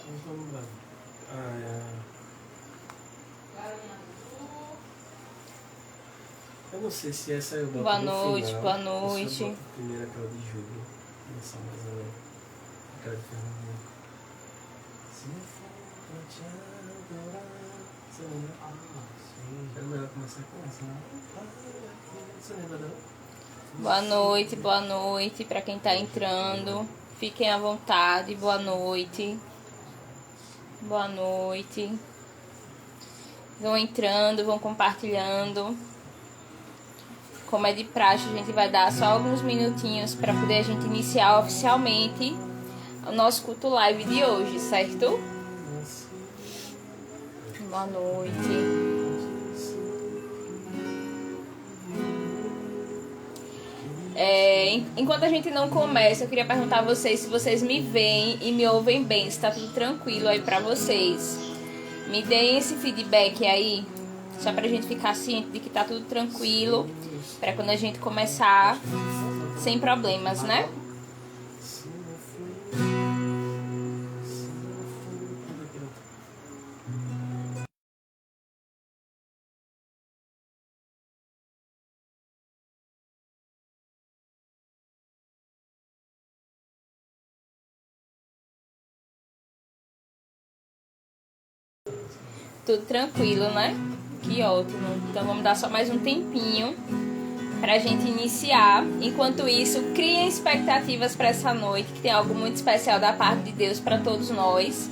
Vamos lá. Eu não sei se essa eu boto Boa no noite, final, boa ou noite. se eu boto primeiro aquela de julho. Essa mais ou menos. Aquela de Fernandinho. Se não for pra te adorar. Você lembra? Sim. É melhor começar com essa, né? Você lembra dela? Boa noite para quem tá entrando. Fiquem à vontade, boa noite. Boa noite. Vão entrando, vão compartilhando. Como é de praxe, a gente vai dar só alguns minutinhos para poder a gente iniciar oficialmente o nosso culto live de hoje, certo? Boa noite. Enquanto a gente não começa, eu queria perguntar a vocês se vocês me veem e me ouvem bem, se tá tudo tranquilo aí pra vocês. Me deem esse feedback aí, só pra gente ficar ciente de que tá tudo tranquilo, pra quando a gente começar sem problemas, né? Tudo tranquilo, né? Que ótimo. Então vamos dar só mais um tempinho pra gente iniciar. Enquanto isso, criem expectativas para essa noite, que tem algo muito especial da parte de Deus para todos nós.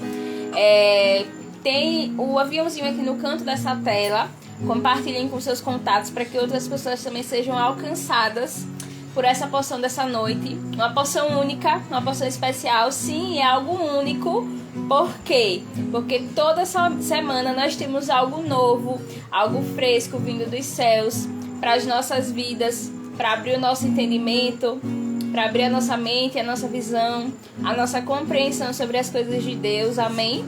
Tem o aviãozinho aqui no canto dessa tela. Compartilhem com seus contatos para que outras pessoas também sejam alcançadas por essa porção dessa noite. Uma porção única, uma porção especial. Sim, é algo único. Por quê? Porque toda semana nós temos algo novo, algo fresco vindo dos céus para as nossas vidas, para abrir o nosso entendimento, para abrir a nossa mente, a nossa visão, a nossa compreensão sobre as coisas de Deus. Amém?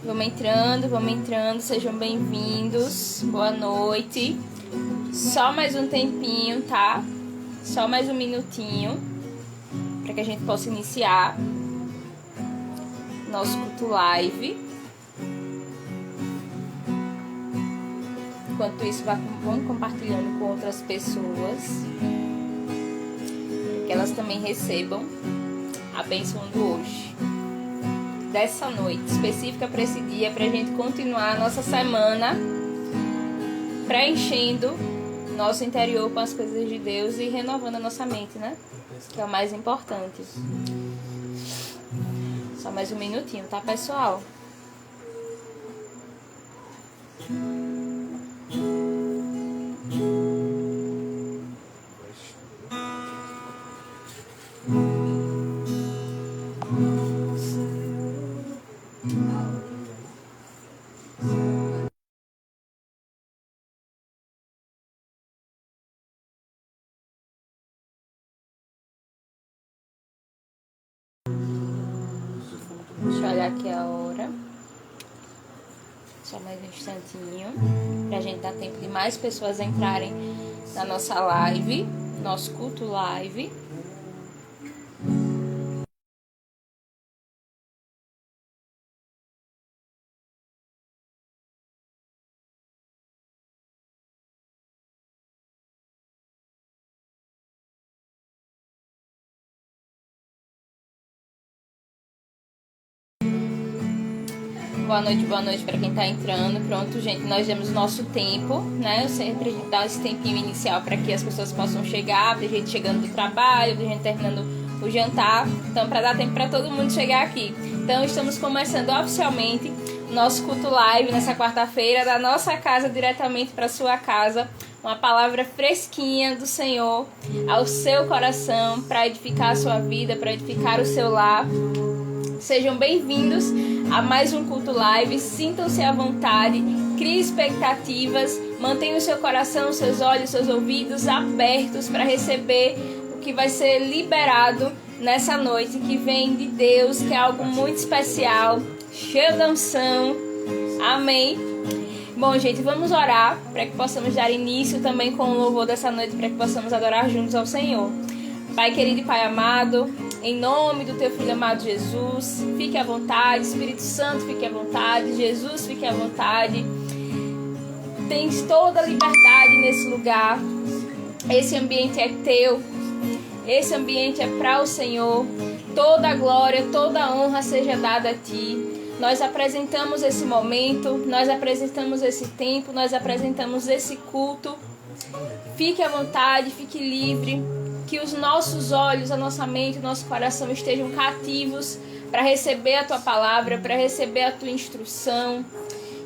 Vamos entrando, sejam bem-vindos. Boa noite. Só mais um tempinho, tá? Só mais um minutinho para que a gente possa iniciar nosso culto live. Enquanto isso, vão compartilhando com outras pessoas, para que elas também recebam a bênção do hoje, dessa noite específica para esse dia, para a gente continuar a nossa semana preenchendo nosso interior com as coisas de Deus e renovando a nossa mente, né? Que é o mais importante. Só mais um minutinho, tá, pessoal? Deixa eu olhar aqui a hora. Só mais um instantinho, pra gente dar tempo de mais pessoas entrarem na nossa live, nosso culto live. Boa noite para quem tá entrando. Pronto, gente, nós demos nosso tempo, né? Eu sempre a gente dá esse tempinho inicial para que as pessoas possam chegar, tem gente chegando do trabalho, tem gente terminando o jantar. Então, para dar tempo para todo mundo chegar aqui. Então, estamos começando oficialmente nosso culto live nessa quarta-feira, da nossa casa diretamente para sua casa. Uma palavra fresquinha do Senhor ao seu coração, para edificar a sua vida, para edificar o seu lar. Sejam bem-vindos a mais um culto live. Sintam-se à vontade, criem expectativas, mantenham o seu coração, seus olhos, seus ouvidos abertos para receber o que vai ser liberado nessa noite, que vem de Deus, que é algo muito especial, cheio de unção. Amém? Bom, gente, vamos orar para que possamos dar início também com o louvor dessa noite, para que possamos adorar juntos ao Senhor. Pai querido e Pai amado, Em nome do teu filho amado Jesus, fique à vontade. Espírito Santo, fique à vontade. Jesus, fique à vontade. Tens toda a liberdade nesse lugar. Esse ambiente é teu. Esse ambiente é para o Senhor. Toda a glória, toda a honra seja dada a ti. Nós apresentamos esse momento, nós apresentamos esse tempo, nós apresentamos esse culto. Fique à vontade, fique livre. Que os nossos olhos, a nossa mente, o nosso coração estejam cativos para receber a tua palavra, para receber a tua instrução.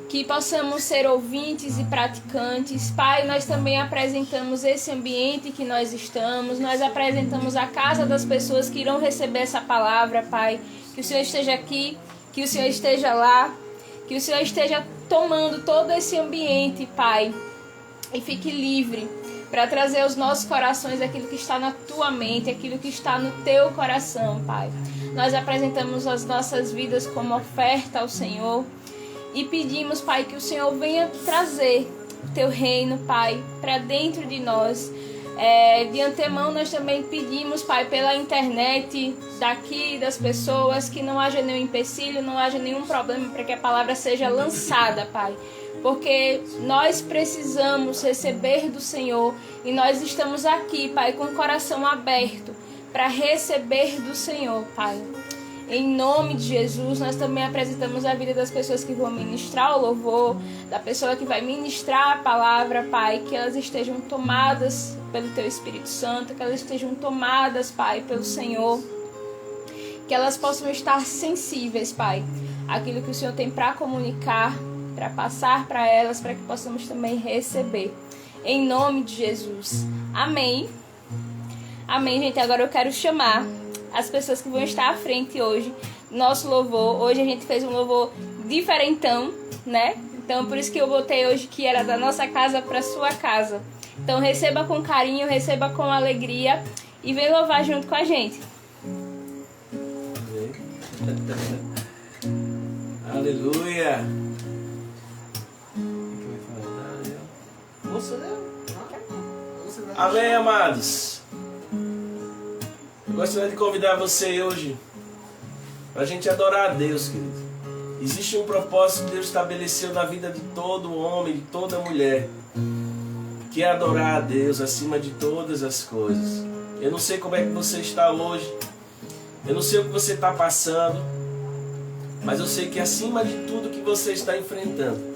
Que possamos ser ouvintes e praticantes. Pai, nós também apresentamos esse ambiente que nós estamos. Nós apresentamos a casa das pessoas que irão receber essa palavra, Pai. Que o Senhor esteja aqui, que o Senhor esteja lá, que o Senhor esteja tomando todo esse ambiente, Pai. E fique livre para trazer aos nossos corações aquilo que está na tua mente, aquilo que está no teu coração, Pai. Nós apresentamos as nossas vidas como oferta ao Senhor. E pedimos, Pai, que o Senhor venha trazer o teu reino, Pai, para dentro de nós. De antemão, nós também pedimos, Pai, pela internet daqui, das pessoas, que não haja nenhum empecilho, não haja nenhum problema para que a palavra seja lançada, Pai. Porque nós precisamos receber do Senhor e nós estamos aqui, Pai, com o coração aberto para receber do Senhor, Pai. Em nome de Jesus, nós também apresentamos a vida das pessoas que vão ministrar o louvor, da pessoa que vai ministrar a palavra, Pai, que elas estejam tomadas pelo Teu Espírito Santo, que elas estejam tomadas, Pai, pelo Senhor, que elas possam estar sensíveis, Pai, àquilo que o Senhor tem para comunicar, para passar para elas, para que possamos também receber. Em nome de Jesus. Amém. Amém, gente. Agora eu quero chamar as pessoas que vão estar à frente hoje, nosso louvor. Hoje a gente fez um louvor diferentão, né? Então por isso que eu botei hoje que era da nossa casa para sua casa. Então receba com carinho, receba com alegria e vem louvar junto com a gente. Aleluia. Amém, amados. Eu gostaria de convidar você hoje para a gente adorar a Deus, querido. Existe um propósito que Deus estabeleceu na vida de todo homem, de toda mulher, que é adorar a Deus acima de todas as coisas. Eu não sei como é que você está hoje, eu não sei o que você está passando, mas eu sei que acima de tudo que você está enfrentando,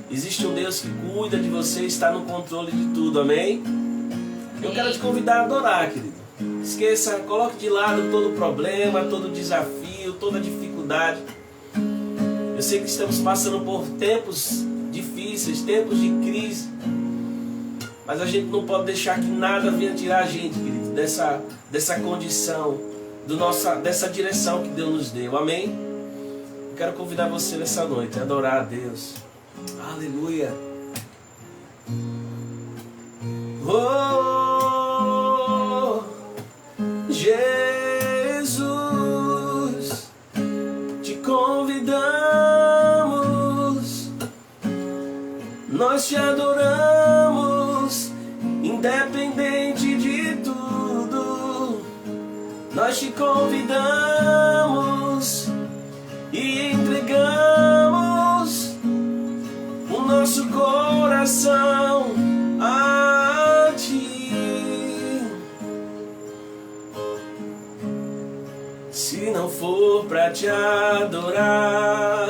existe um Deus que cuida de você e está no controle de tudo, amém? Eu quero te convidar a adorar, querido. Esqueça, coloque de lado todo o problema, todo o desafio, toda a dificuldade. Eu sei que estamos passando por tempos difíceis, tempos de crise, mas a gente não pode deixar que nada venha tirar a gente, querido, dessa condição, dessa direção que Deus nos deu, amém? Eu quero convidar você nessa noite a adorar a Deus. Aleluia. Oh, Jesus, te convidamos, nós te adoramos, independente de tudo, nós te convidamos e entregamos o nosso coração a ti. Se não for pra te adorar,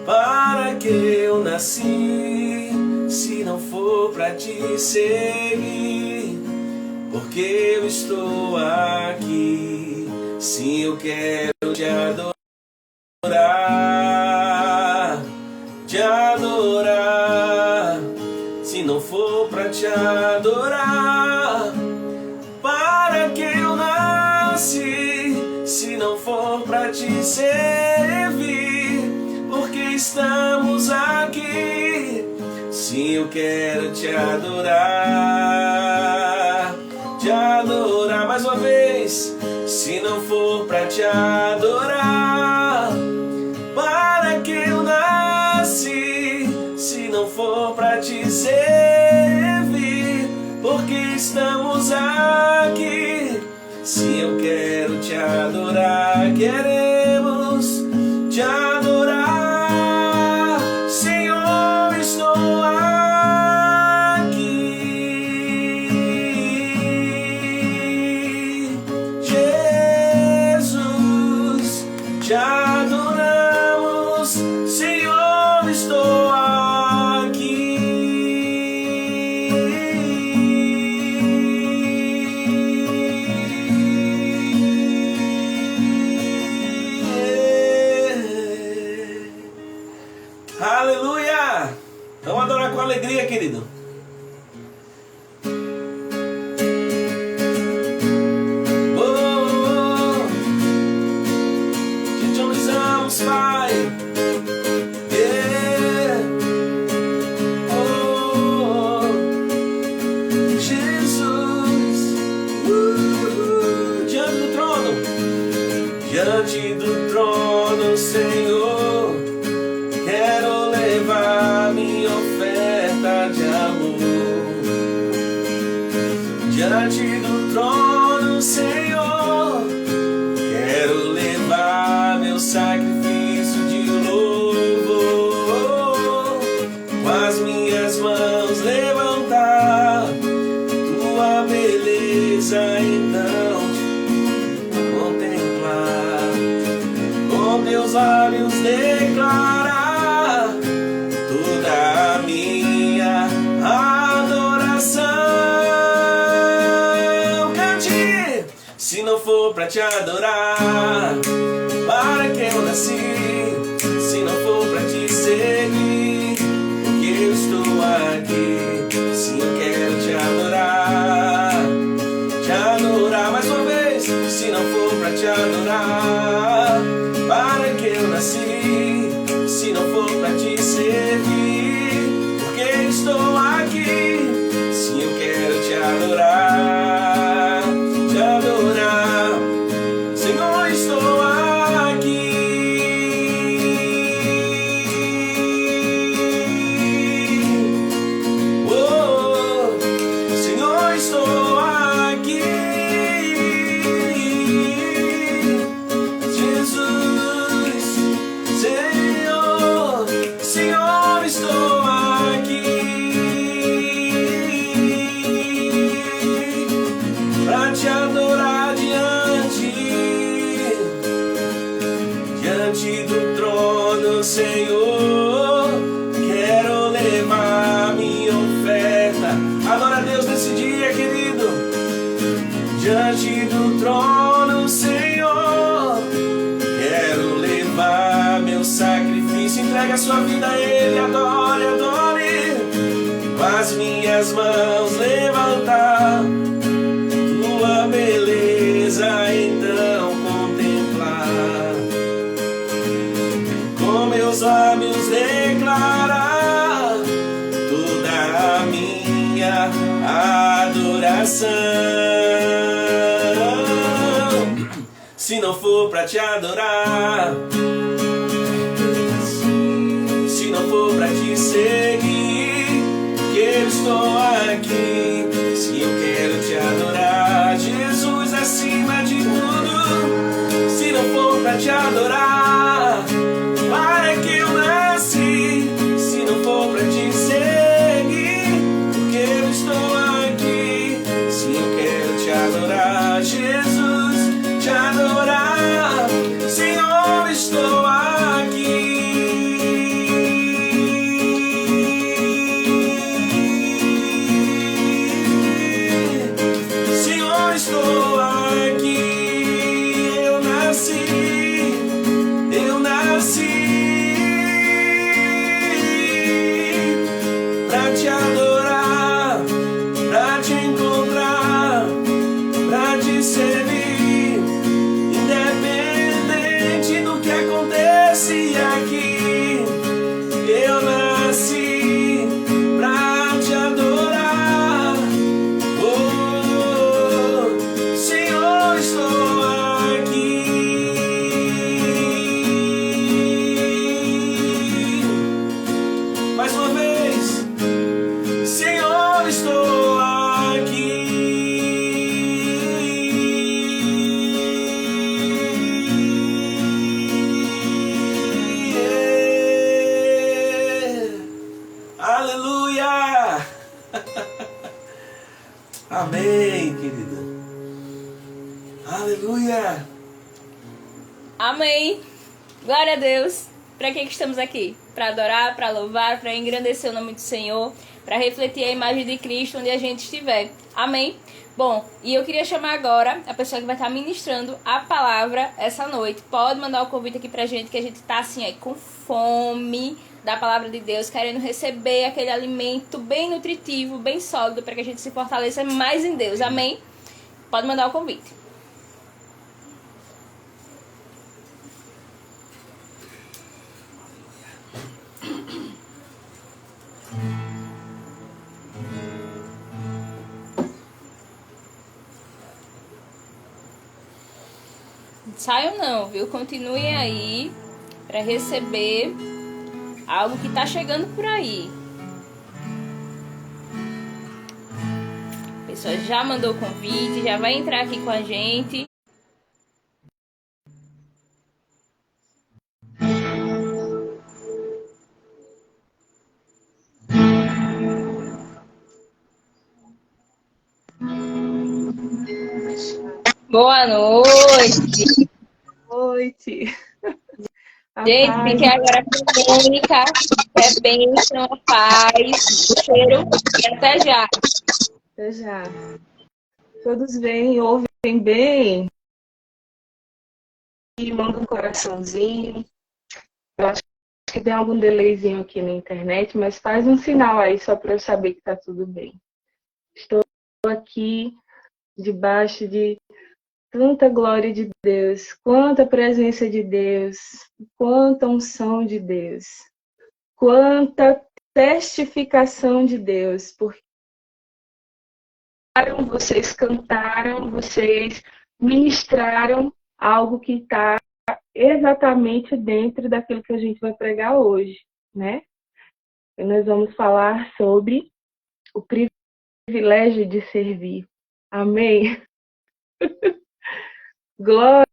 para que eu nasci? Se não for pra te seguir, porque eu estou aqui? Sim, eu quero te adorar, te adorar. Se não for pra te adorar, para que eu nasci? Se não for pra te servir, porque estamos aqui? Sim, eu quero te adorar, te adorar. Mais uma vez. Se não for pra te adorar, para que eu nasci? Se não for pra te servir, porque estamos aqui? Sim, eu quero te adorar, queremos te adorar, Senhor, estou aqui. Jesus, te adoramos, Senhor, estou aqui. Aleluia! Vamos adorar com alegria, querido. Te honramos, Pai. Jesus, diante do trono, Senhor, quero levar minha oferta de amor. Diante do trono, Senhor, quero levar meu sacrifício de louvor. Com as minhas mãos levantar tua beleza, então contemplar. Com teus lábios declarar toda a minha adoração. Cante! Se não for pra te adorar, para que eu nasci? Se não for pra te seguir, porque eu estou aqui. Se eu quero te adorar mais uma vez. Se não for pra te adorar, para que eu nasci? Se não for pra te servir, porque eu estou aqui. Se eu quero te adorar, Senhor, estou aqui. Oh, Senhor, estou aqui. Jesus, Senhor, estou aqui pra te adorar diante do trono, Senhor. Quero levar minha oferta. Adora a Deus nesse dia, querido. Diante do trono, Senhor, quero levar meu sacrifício. Entrega a sua vida a Ele, adore, adore. Com as minhas mãos levantar tua beleza, então contemplar. Com meus lábios declarar toda a minha adoração. Se não for pra te adorar, se não for pra te seguir, que eu estou aqui. Se eu quero te adorar, Jesus, acima de tudo. Se não for pra te adorar, para que eu nasci? Se não for pra te seguir, porque eu estou aqui. Se eu quero te adorar, Jesus, te adorar, Senhor, estou aqui. Senhor, estou aqui. Eu nasci Aleluia! Amém. Glória a Deus. Para que estamos aqui? Para adorar, para louvar, para engrandecer o nome do Senhor, para refletir a imagem de Cristo onde a gente estiver. Amém? Bom, e eu queria chamar agora a pessoa que vai estar ministrando a palavra essa noite. Pode mandar o convite aqui pra gente, que a gente tá assim, com fome da palavra de Deus, querendo receber aquele alimento bem nutritivo, bem sólido, para que a gente se fortaleça mais em Deus. Amém? Pode mandar o convite. Saiam não, viu? Continuem aí para receber algo que tá chegando por aí. A pessoa já mandou o convite, já vai entrar aqui com a gente. Boa noite. Noite. Gente, fique agora com a única, é bênção, a paz, o cheiro e até já. Até já. Todos veem, ouvem bem. E manda um coraçãozinho. Eu acho que tem algum delayzinho aqui na internet, mas faz um sinal aí só para eu saber que tá tudo bem. Estou aqui debaixo de tanta glória de Deus, quanta presença de Deus, quanta unção de Deus, quanta testificação de Deus, porque vocês cantaram, vocês ministraram algo que está exatamente dentro daquilo que a gente vai pregar hoje, né? E nós vamos falar sobre o privilégio de servir. Amém? Glória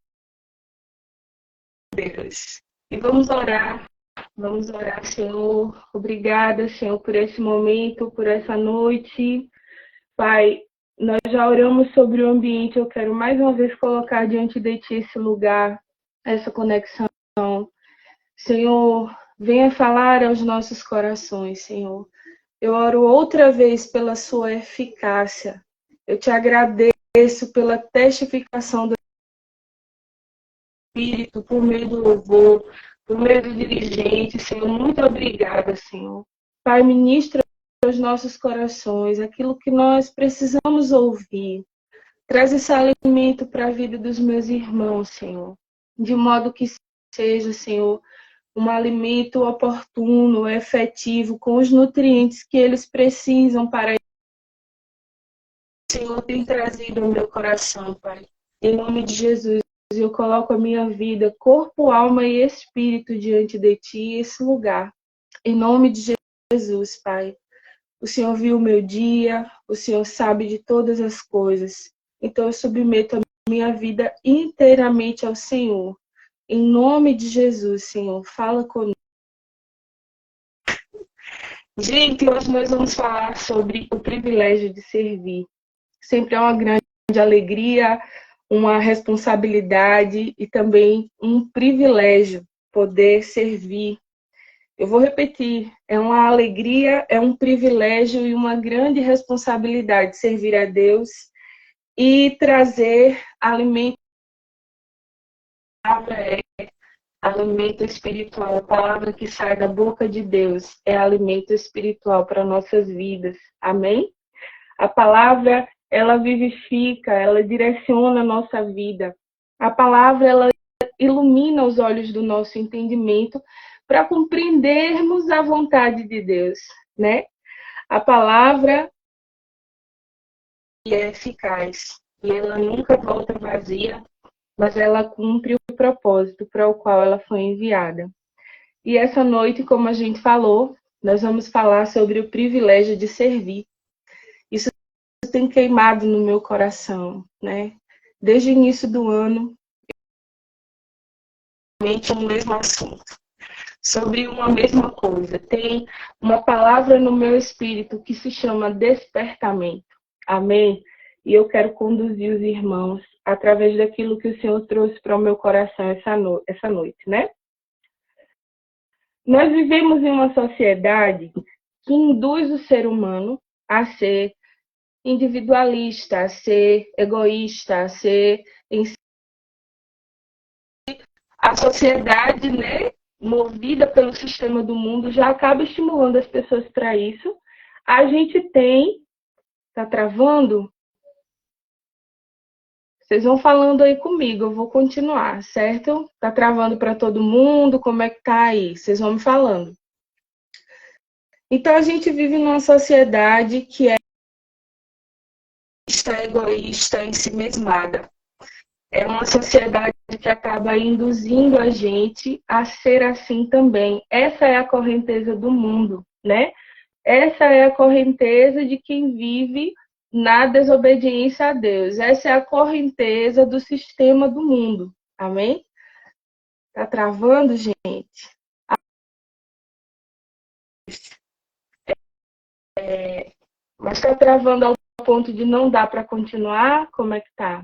a Deus. E vamos orar, Senhor. Obrigada, Senhor, por esse momento, por essa noite. Pai, nós já oramos sobre o ambiente. Eu quero mais uma vez colocar diante de Ti esse lugar, essa conexão. Senhor, venha falar aos nossos corações, Senhor. Eu oro outra vez pela Sua eficácia. Eu te agradeço pela testificação do Espírito, por meio do louvor, por meio do dirigente, Senhor. Muito obrigada, Senhor. Pai, ministra aos nossos corações aquilo que nós precisamos ouvir. Traz esse alimento para a vida dos meus irmãos, Senhor. De modo que seja, Senhor, um alimento oportuno, efetivo, com os nutrientes que eles precisam para o Senhor tem trazido ao meu coração, Pai. Em nome de Jesus, eu coloco a minha vida, corpo, alma e espírito diante de Ti, esse lugar. Em nome de Jesus, Pai. O Senhor viu o meu dia, o Senhor sabe de todas as coisas. Então eu submeto a minha vida inteiramente ao Senhor. Em nome de Jesus, Senhor, fala comigo. Gente, hoje nós vamos falar sobre o privilégio de servir. Sempre é uma grande alegria, uma responsabilidade e também um privilégio poder servir. Eu vou repetir, é uma alegria, é um privilégio e uma grande responsabilidade servir a Deus e trazer alimento. A palavra é alimento espiritual, a palavra que sai da boca de Deus é alimento espiritual para nossas vidas. Amém? A palavra, ela vivifica, ela direciona a nossa vida. A palavra, ela ilumina os olhos do nosso entendimento para compreendermos a vontade de Deus, né? A palavra é eficaz e ela nunca volta vazia, mas ela cumpre o propósito para o qual ela foi enviada. E essa noite, como a gente falou, nós vamos falar sobre o privilégio de servir. Isso tem queimado no meu coração, né? Desde o início do ano, o mesmo assunto, sobre uma mesma coisa. Tem uma palavra no meu espírito que se chama despertamento. Amém? E eu quero conduzir os irmãos através daquilo que o Senhor trouxe para o meu coração essa noite, né? Nós vivemos em uma sociedade que induz o ser humano a ser individualista, a ser egoísta, a ser a sociedade, né, movida pelo sistema do mundo, já acaba estimulando as pessoas para isso. A gente tem... Tá travando? Vocês vão falando aí comigo, eu vou continuar, certo? Tá travando para todo mundo? Como é que tá aí? Vocês vão me falando. Então, a gente vive numa sociedade que é egoísta, ensimesmada. É uma sociedade que acaba induzindo a gente a ser assim também. Essa é a correnteza do mundo, né? Essa é a correnteza de quem vive na desobediência a Deus. Essa é a correnteza do sistema do mundo. Amém? Tá travando, gente? Mas tá travando ao ponto de não dar para continuar? Como é que tá?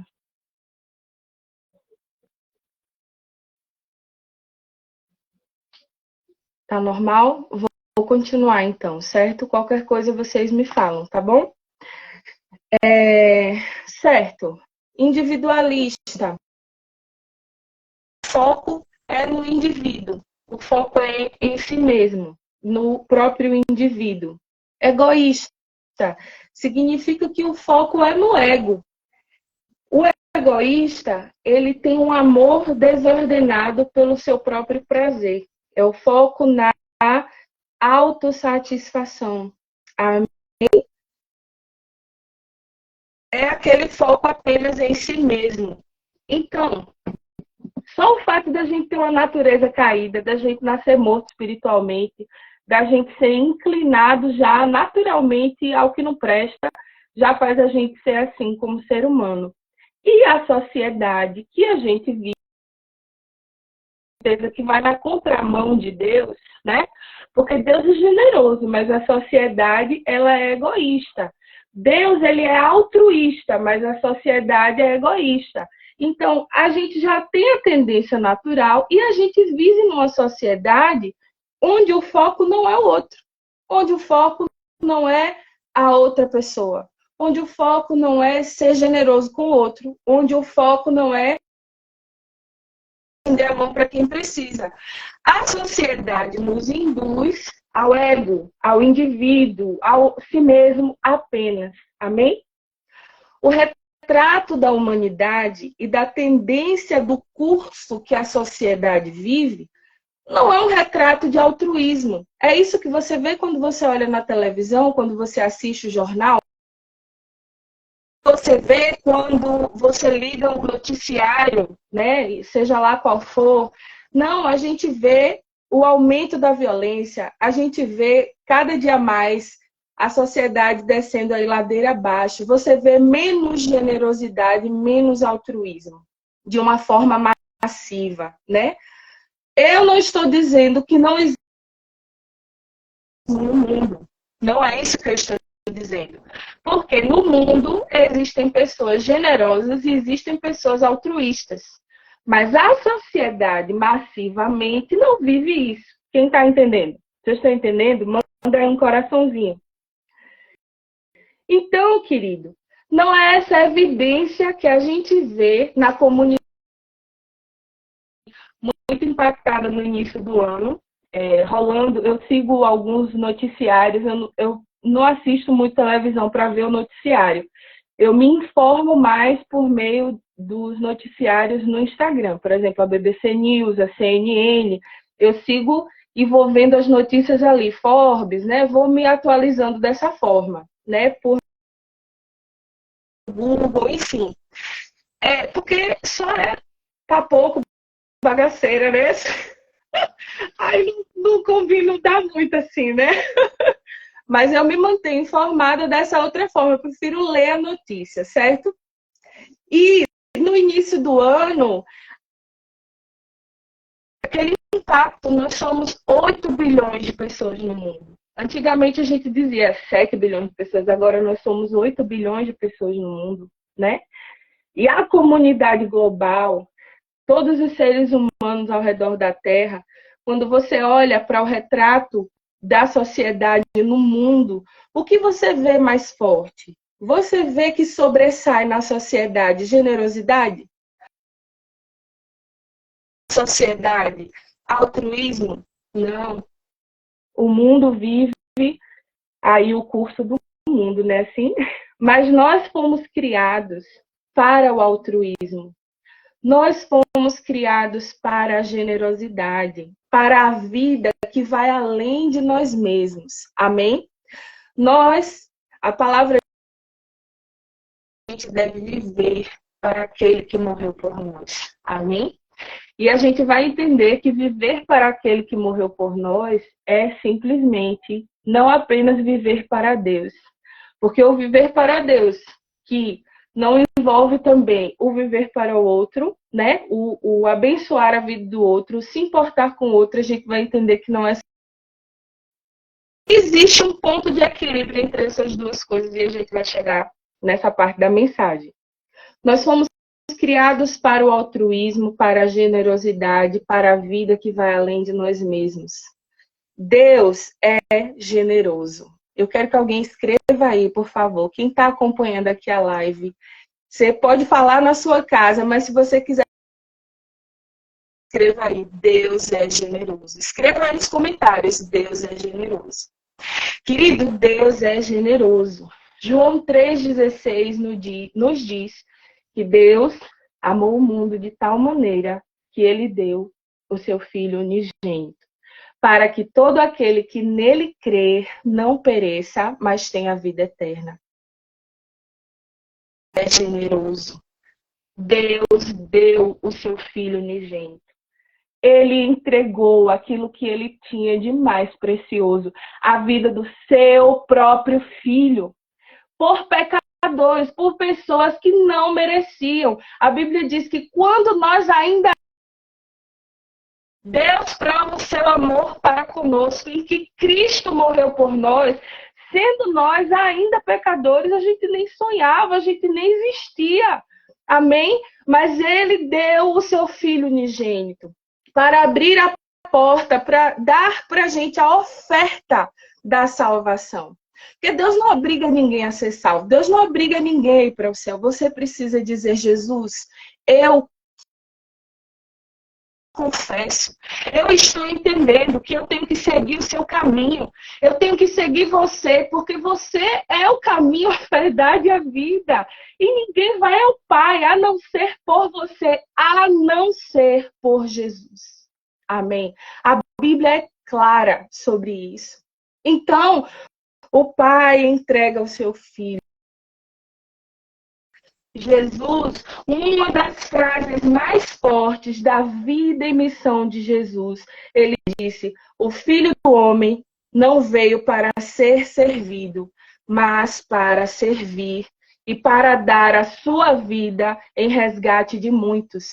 Tá normal? Vou continuar então, certo? Qualquer coisa vocês me falam, tá bom? Certo. Individualista. O foco é no indivíduo. O foco é em si mesmo, no próprio indivíduo. Egoísta significa que o foco é no ego. O egoísta, ele tem um amor desordenado pelo seu próprio prazer. É o foco na autossatisfação. É aquele foco apenas em si mesmo. Então, só o fato da gente ter uma natureza caída, da gente nascer morto espiritualmente, da gente ser inclinado já naturalmente ao que não presta, já faz a gente ser assim como ser humano. E a sociedade que a gente vive, que vai na contramão de Deus, né? Porque Deus é generoso, mas a sociedade, ela é egoísta. Deus, ele é altruísta, mas a sociedade é egoísta. Então, a gente já tem a tendência natural e a gente vive numa sociedade onde o foco não é o outro, onde o foco não é a outra pessoa, onde o foco não é ser generoso com o outro, onde o foco não é estender a mão para quem precisa. A sociedade nos induz ao ego, ao indivíduo, ao si mesmo apenas. Amém? O retrato da humanidade e da tendência do curso que a sociedade vive não é um retrato de altruísmo. É isso que você vê quando você olha na televisão, quando você assiste o jornal. Você vê quando você liga um noticiário, né? Seja lá qual for. Não, a gente vê o aumento da violência, a gente vê cada dia mais a sociedade descendo a ladeira abaixo. Você vê menos generosidade, menos altruísmo, de uma forma massiva, né? Eu não estou dizendo que não existe no mundo. Não é isso que eu estou dizendo. Porque no mundo existem pessoas generosas e existem pessoas altruístas. Mas a sociedade massivamente não vive isso. Quem está entendendo? Vocês estão entendendo? Manda aí um coraçãozinho. Então, querido, não é essa evidência que a gente vê na comunidade muito impactada no início do ano, rolando. Eu sigo alguns noticiários, eu não assisto muito televisão para ver o noticiário. Eu me informo mais por meio dos noticiários no Instagram. Por exemplo, a BBC News, a CNN. Eu sigo e vou vendo as notícias ali, Forbes, né? Vou me atualizando dessa forma, né? Por Google, enfim. Porque só tá pouco bagaceira, né? Aí não combina, não dá muito assim, né? Mas eu me mantenho informada dessa outra forma. Eu prefiro ler a notícia, certo? E no início do ano, aquele impacto, nós somos 8 bilhões de pessoas no mundo. Antigamente a gente dizia 7 bilhões de pessoas, agora nós somos 8 bilhões de pessoas no mundo, né? E a comunidade global, todos os seres humanos ao redor da Terra, quando você olha para o retrato da sociedade no mundo, o que você vê mais forte? Você vê que sobressai na sociedade generosidade? Sociedade, altruísmo? Não. O mundo vive aí o curso do mundo, né? Assim? Mas nós fomos criados para o altruísmo. Nós fomos criados para a generosidade, para a vida que vai além de nós mesmos. Amém? A palavra a gente deve viver para aquele que morreu por nós. Amém? E a gente vai entender que viver para aquele que morreu por nós é simplesmente não apenas viver para Deus. Porque o viver para Deus, que não envolve também o viver para o outro, né? O abençoar a vida do outro, se importar com o outro, a gente vai entender que não é. Existe um ponto de equilíbrio entre essas duas coisas e a gente vai chegar nessa parte da mensagem. Nós fomos criados para o altruísmo, para a generosidade, para a vida que vai além de nós mesmos. Deus é generoso. Eu quero que alguém escreva aí, por favor. Quem está acompanhando aqui a live, você pode falar na sua casa, mas se você quiser, escreva aí. Deus é generoso. Escreva aí nos comentários. Deus é generoso. Querido, Deus é generoso. João 3,16 nos diz que Deus amou o mundo de tal maneira que ele deu o seu Filho unigênito, para que todo aquele que nele crer não pereça, mas tenha vida eterna. É generoso. Deus deu o seu Filho unigênito. Ele entregou aquilo que ele tinha de mais precioso, a vida do seu próprio Filho, por pecadores, por pessoas que não mereciam. A Bíblia diz que quando nós ainda Deus prova o seu amor para conosco e que Cristo morreu por nós, sendo nós ainda pecadores, a gente nem sonhava, a gente nem existia. Amém? Mas ele deu o seu Filho unigênito para abrir a porta, para dar para a gente a oferta da salvação. Porque Deus não obriga ninguém a ser salvo. Deus não obriga ninguém a ir para o céu. Você precisa dizer, Jesus, eu confesso, eu estou entendendo que eu tenho que seguir o seu caminho. Eu tenho que seguir você, porque você é o caminho, a verdade e a vida. E ninguém vai ao Pai, a não ser por você, a não ser por Jesus. Amém? A Bíblia é clara sobre isso. Então, o Pai entrega o seu Filho. Jesus, uma das frases mais fortes da vida e missão de Jesus, ele disse: o Filho do Homem não veio para ser servido, mas para servir e para dar a sua vida em resgate de muitos.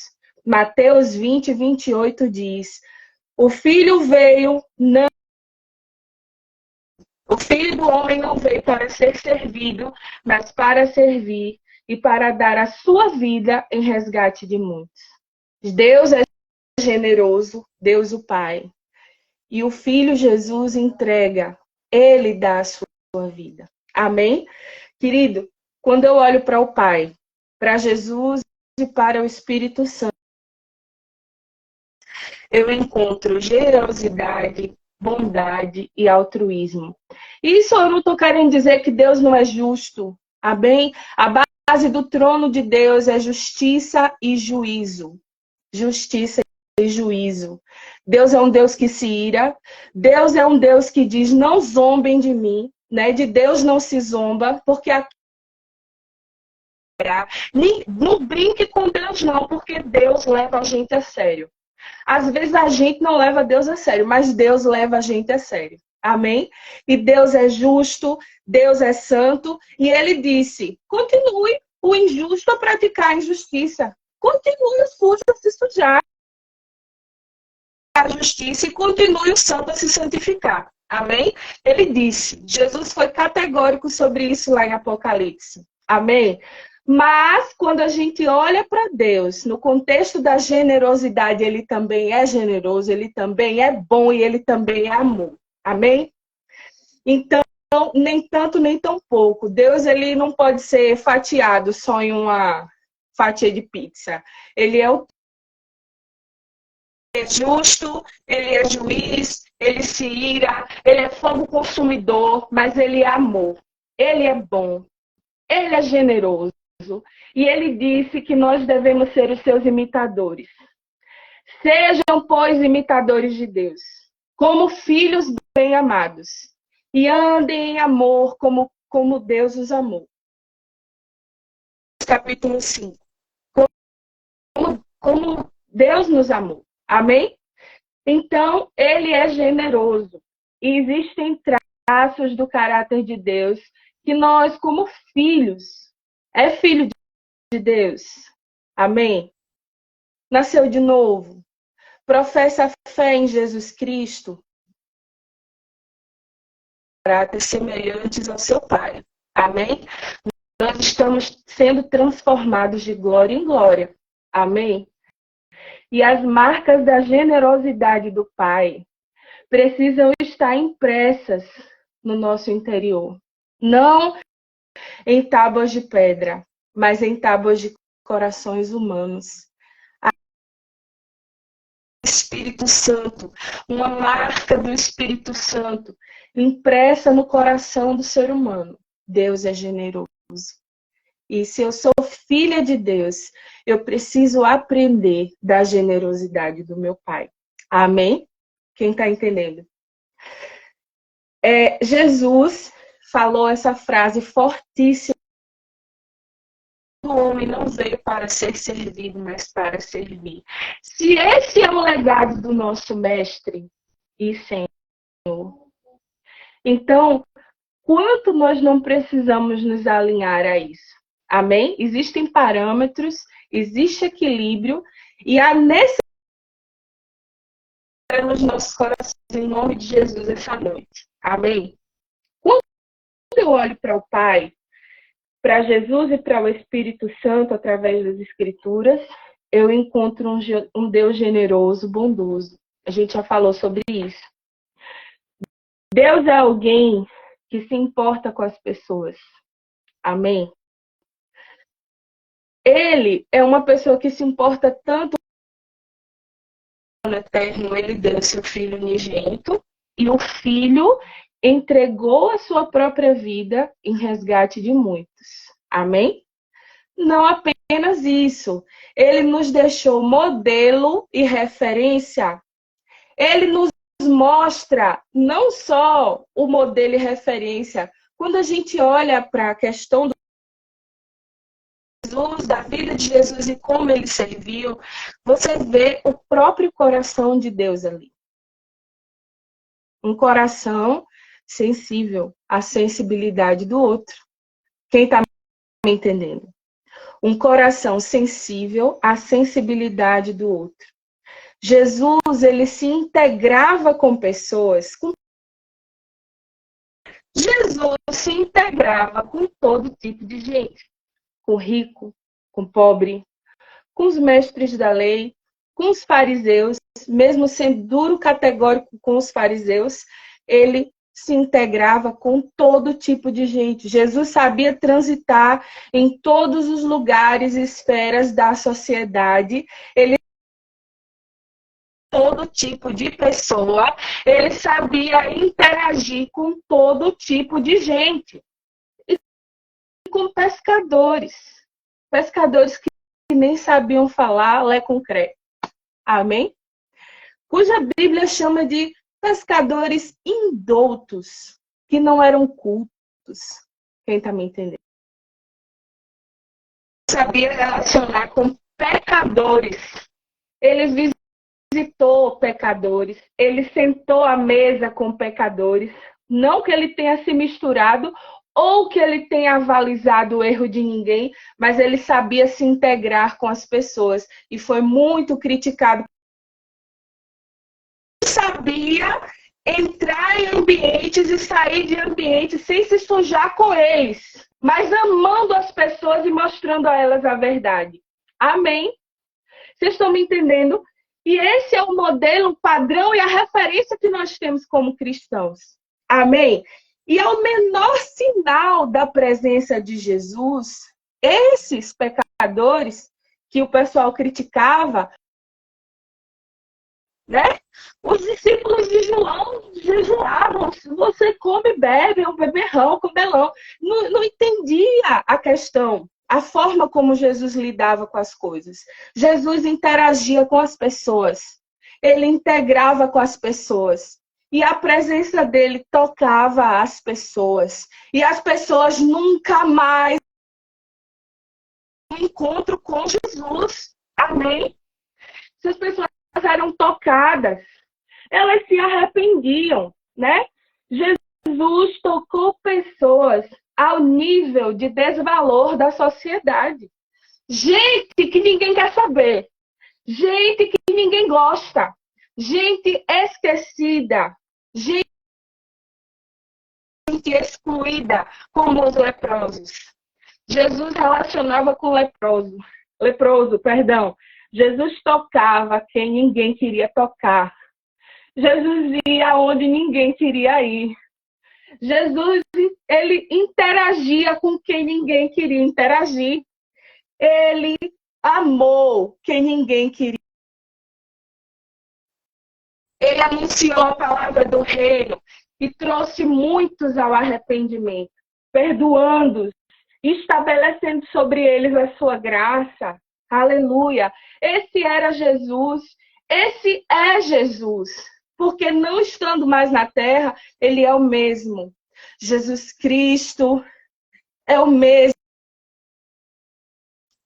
Mateus 20, 28 diz: o Filho do Homem não veio para ser servido, mas para servir e para dar a sua vida em resgate de muitos. Deus é generoso, Deus o Pai. E o Filho Jesus entrega, ele dá a sua vida. Amém? Querido, quando eu olho para o Pai, para Jesus e para o Espírito Santo, eu encontro generosidade, bondade e altruísmo. Isso eu não estou querendo dizer que Deus não é justo. Amém? A base do trono de Deus é justiça e juízo. Justiça e juízo. Deus é um Deus que se ira. Deus é um Deus que diz, não zombem de mim. Né? De Deus não se zomba, porque não brinque com Deus não, porque Deus leva a gente a sério. Às vezes a gente não leva Deus a sério, mas Deus leva a gente a sério. Amém? E Deus é justo, Deus é santo, e ele disse, continue o injusto a praticar a injustiça. Continue o sujo a se sujar a justiça e continue o santo a se santificar. Amém? Ele disse, Jesus foi categórico sobre isso lá em Apocalipse. Amém? Mas, quando a gente olha para Deus, no contexto da generosidade, ele também é generoso, ele também é bom e ele também é amor. Amém? Então, nem tanto, nem tão pouco. Deus, ele não pode ser fatiado só em uma fatia de pizza. Ele é justo, ele é juiz, ele se ira, ele é fogo consumidor, mas ele é amor. Ele é bom, ele é generoso. E ele disse que nós devemos ser os seus imitadores. Sejam, pois, imitadores de Deus, como filhos bem amados, e andem em amor como Deus os amou. Capítulo 5. Como Deus nos amou. Amém? Então, ele é generoso. E existem traços do caráter de Deus que nós, como filhos, é filho de Deus. Amém? Nasceu de novo. Professa a fé em Jesus Cristo. Caráter semelhantes ao seu Pai. Amém? Nós estamos sendo transformados de glória em glória. Amém? E as marcas da generosidade do Pai precisam estar impressas no nosso interior. Não em tábuas de pedra, mas em tábuas de corações humanos. Espírito Santo, uma marca do Espírito Santo impressa no coração do ser humano. Deus é generoso. E se eu sou filha de Deus, eu preciso aprender da generosidade do meu Pai. Amém? Quem está entendendo? Jesus falou essa frase fortíssima: o homem não veio para ser servido, mas para servir. Se esse é o legado do nosso Mestre e Senhor, então, quanto nós não precisamos nos alinhar a isso? Amém? Existem parâmetros, existe equilíbrio e a necessidade nos nossos corações, em nome de Jesus, essa noite. Amém? Quando eu olho para o Pai, para Jesus e para o Espírito Santo, através das Escrituras, eu encontro um Deus generoso, bondoso. A gente já falou sobre isso. Deus é alguém que se importa com as pessoas. Amém? Ele é uma pessoa que se importa tanto no eterno, ele deu seu filho unigênito, e o filho entregou a sua própria vida em resgate de muitos. Amém? Não apenas isso, ele nos deixou modelo e referência. Ele nos mostra não só o modelo e referência. Quando a gente olha para a questão do Jesus, da vida de Jesus e como ele serviu, você vê o próprio coração de Deus ali. Um coração sensível à sensibilidade do outro. Quem está me entendendo? Um coração sensível à sensibilidade do outro. Jesus, ele se integrava com pessoas. Jesus se integrava com todo tipo de gente. Com rico, com pobre, com os mestres da lei, com os fariseus, mesmo sendo duro, categórico com os fariseus, ele se integrava com todo tipo de gente. Jesus sabia transitar em todos os lugares e esferas da sociedade. Ele todo tipo de pessoa, ele sabia interagir com todo tipo de gente. E com pescadores que nem sabiam falar lé concreto. Amém? Cuja Bíblia chama de pescadores indoutos, que não eram cultos. Quem está me entendendo? Sabia relacionar com pecadores. Ele visitou pecadores, ele sentou à mesa com pecadores. Não que ele tenha se misturado ou que ele tenha avalizado o erro de ninguém, mas ele sabia se integrar com as pessoas e foi muito criticado. Sabia entrar em ambientes e sair de ambientes sem se sujar com eles. mas amando as pessoas e mostrando a elas a verdade. Amém? Vocês estão me entendendo? E esse é o modelo, o padrão e a referência que nós temos como cristãos. Amém? E ao menor sinal da presença de Jesus, esses pecadores que o pessoal criticava, né? Os discípulos de João jejuavam. Você come e bebe, é um beberrão, comelão. Não entendia a questão, a forma como Jesus lidava com as coisas. Jesus interagia com as pessoas. Ele integrava com as pessoas. E a presença dele tocava as pessoas. E as pessoas nunca mais encontro com Jesus. Amém? Se as pessoas eram tocadas, elas se arrependiam, né? Jesus tocou pessoas ao nível de desvalor da sociedade. Gente que ninguém quer saber. Gente que ninguém gosta. Gente esquecida. Gente excluída, como os leprosos. Jesus relacionava com leproso, perdão. Jesus tocava quem ninguém queria tocar. Jesus ia onde ninguém queria ir. Jesus, ele interagia com quem ninguém queria interagir. Ele amou quem ninguém queria. Ele anunciou a palavra do reino e trouxe muitos ao arrependimento, perdoando-os, estabelecendo sobre eles a sua graça. Aleluia! Esse era Jesus, esse é Jesus, porque não estando mais na terra, ele é o mesmo. Jesus Cristo é o mesmo,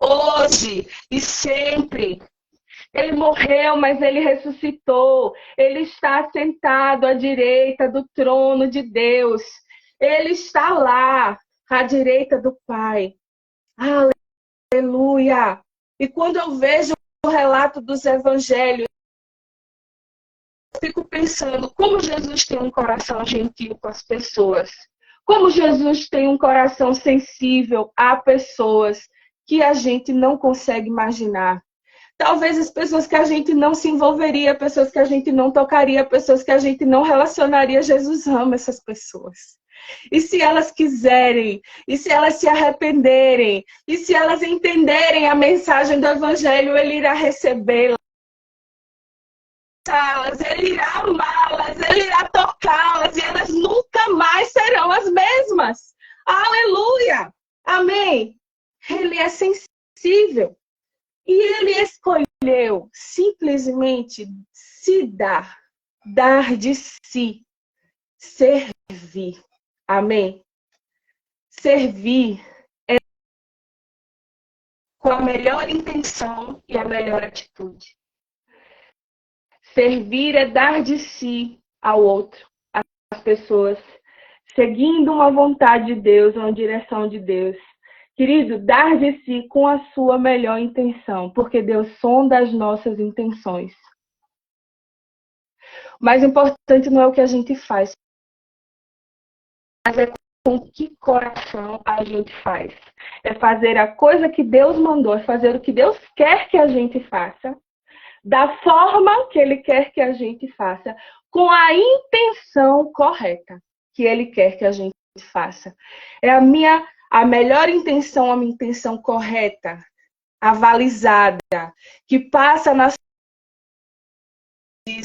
hoje e sempre. Ele morreu, mas ele ressuscitou. Ele está sentado à direita do trono de Deus. Ele está lá, à direita do Pai. Aleluia! E quando eu vejo o relato dos evangelhos, eu fico pensando como Jesus tem um coração gentil com as pessoas. Como Jesus tem um coração sensível a pessoas que a gente não consegue imaginar. Talvez as pessoas que a gente não se envolveria, pessoas que a gente não tocaria, pessoas que a gente não relacionaria, Jesus ama essas pessoas. E se elas quiserem, e se elas se arrependerem, e se elas entenderem a mensagem do Evangelho, Ele irá recebê-las, Ele irá amá-las, Ele irá tocá-las, e elas nunca mais serão as mesmas. Aleluia! Amém! Ele é sensível. E ele escolheu simplesmente se dar de si, servir. Amém? Servir é com a melhor intenção e a melhor atitude. Servir é dar de si ao outro, às pessoas, seguindo uma vontade de Deus, uma direção de Deus. Querido, dar de si com a sua melhor intenção, porque Deus sonda as nossas intenções. O mais importante não é o que a gente faz, mas é com que coração a gente faz. É fazer a coisa que Deus mandou, é fazer o que Deus quer que a gente faça, da forma que Ele quer que a gente faça, com a intenção correta que Ele quer que a gente faça. É a melhor intenção, a minha intenção correta, avalizada, que passa na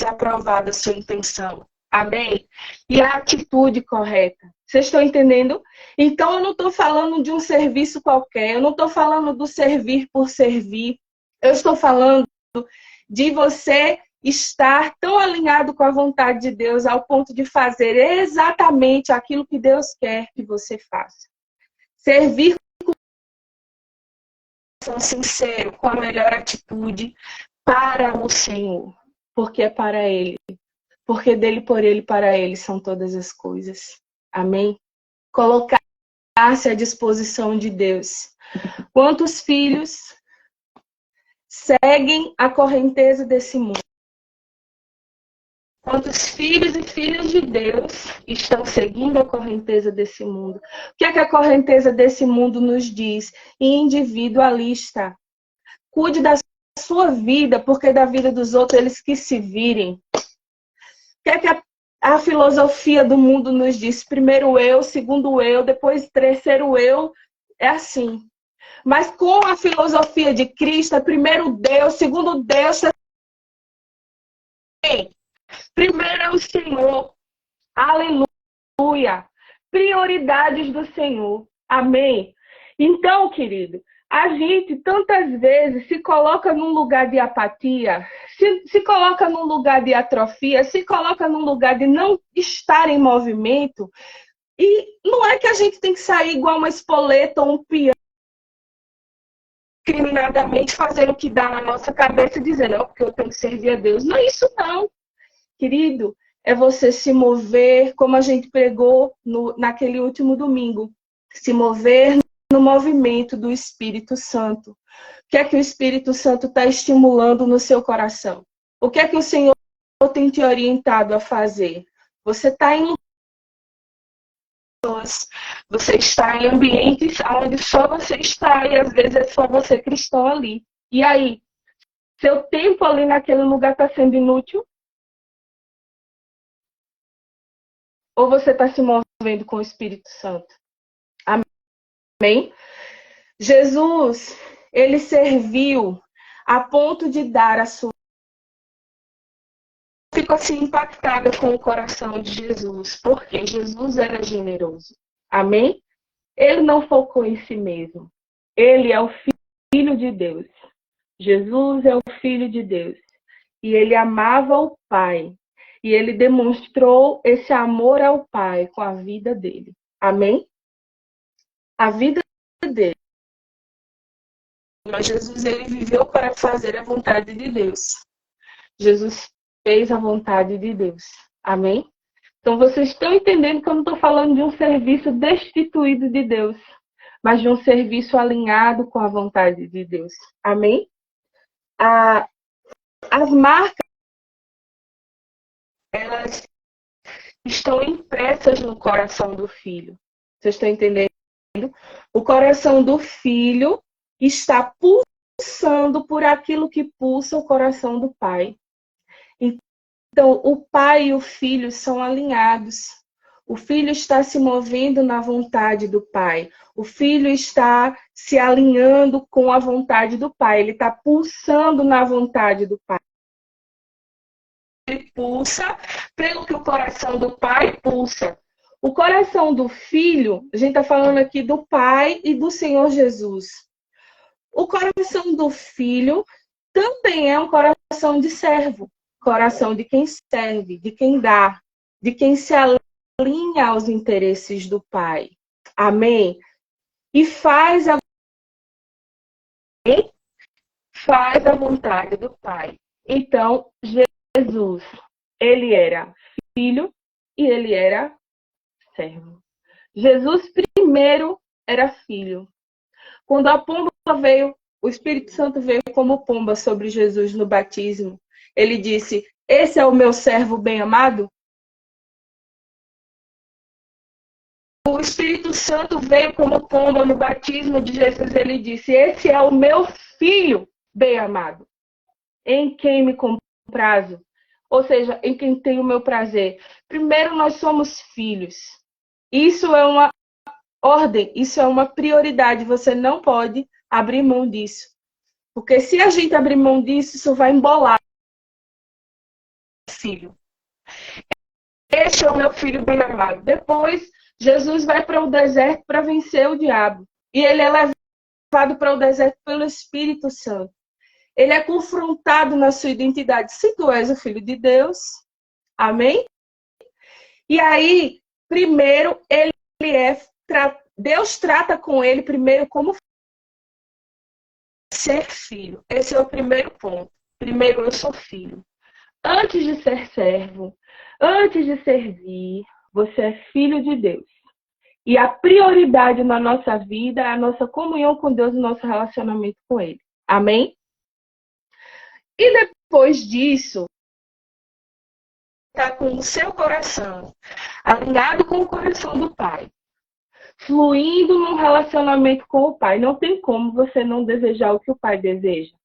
aprovada a sua intenção. Amém? E a atitude correta. Vocês estão entendendo? Então, eu não estou falando de um serviço qualquer, eu não estou falando do servir por servir, eu estou falando de você estar tão alinhado com a vontade de Deus ao ponto de fazer exatamente aquilo que Deus quer que você faça. Servir com coração sincero, com a melhor atitude para o Senhor. Porque é para Ele. Porque dele, por Ele, para Ele são todas as coisas. Amém? Colocar-se à disposição de Deus. Quantos filhos seguem a correnteza desse mundo? Quantos filhos e filhas de Deus estão seguindo a correnteza desse mundo? O que é que a correnteza desse mundo nos diz? Individualista. Cuide da sua vida, porque da vida dos outros eles que se virem. O que é que a filosofia do mundo nos diz? Primeiro eu, segundo eu, depois terceiro eu. É assim. Mas com a filosofia de Cristo, é primeiro Deus, segundo Deus, primeiro é o Senhor. Aleluia. Prioridades do Senhor. Amém. Então, querido, a gente tantas vezes se coloca num lugar de apatia, se coloca num lugar de atrofia, se coloca num lugar de não estar em movimento. E não é que a gente tem que sair igual uma espoleta ou um peão, discriminadamente fazendo o que dá na nossa cabeça, dizendo, porque eu tenho que servir a Deus. Não é isso não, querido. É você se mover, como a gente pregou naquele último domingo. Se mover no movimento do Espírito Santo. O que é que o Espírito Santo está estimulando no seu coração? O que é que o Senhor tem te orientado a fazer? Você está em você está em ambientes onde só você está e às vezes é só você cristão ali. E aí? Seu tempo ali naquele lugar está sendo inútil? Ou você está se movendo com o Espírito Santo? Amém? Jesus, ele serviu a ponto de dar a sua... Fico assim impactada com o coração de Jesus, porque Jesus era generoso. Amém? Ele não focou em si mesmo. Ele é o Filho de Deus. Jesus é o Filho de Deus. E ele amava o Pai. E ele demonstrou esse amor ao Pai com a vida dele. Amém? A vida dele. Mas Jesus, ele viveu para fazer a vontade de Deus. Jesus fez a vontade de Deus. Amém? Então, vocês estão entendendo que eu não estou falando de um serviço destituído de Deus, mas de um serviço alinhado com a vontade de Deus. Amém? As marcas, elas estão impressas no coração do filho. Vocês estão entendendo? O coração do filho está pulsando por aquilo que pulsa o coração do pai. Então, o pai e o filho são alinhados. O filho está se movendo na vontade do pai. O filho está se alinhando com a vontade do pai. Ele está pulsando na vontade do pai. Ele pulsa pelo que o coração do pai pulsa. O coração do filho, a gente está falando aqui do pai e do Senhor Jesus. O coração do filho também é um coração de servo. Coração de quem serve, de quem dá, de quem se alinha aos interesses do Pai. Amém? E faz a vontade do Pai. Então, Jesus, ele era filho e ele era servo. Jesus primeiro era filho. Quando a pomba veio, o Espírito Santo veio como pomba sobre Jesus no batismo. Ele disse, esse é o meu servo bem-amado? O Espírito Santo veio como pomba no batismo de Jesus. Ele disse, esse é o meu filho bem-amado, em quem me comprazo. Ou seja, em quem tem o meu prazer. Primeiro, nós somos filhos. Isso é uma ordem, isso é uma prioridade. Você não pode abrir mão disso. Porque se a gente abrir mão disso, isso vai embolar. Filho. Este é o meu filho bem-amado. Depois, Jesus vai para o deserto para vencer o diabo. E ele é levado para o deserto pelo Espírito Santo. Ele é confrontado na sua identidade. Se tu és o filho de Deus, amém? E aí, primeiro, Deus trata com ele primeiro como ser filho. Esse é o primeiro ponto. Primeiro, eu sou filho. Antes de ser servo, antes de servir, você é filho de Deus. E a prioridade na nossa vida é a nossa comunhão com Deus e o nosso relacionamento com Ele. Amém? E depois disso, está com o seu coração alinhado com o coração do Pai, fluindo num relacionamento com o Pai, não tem como você não desejar o que o Pai deseja.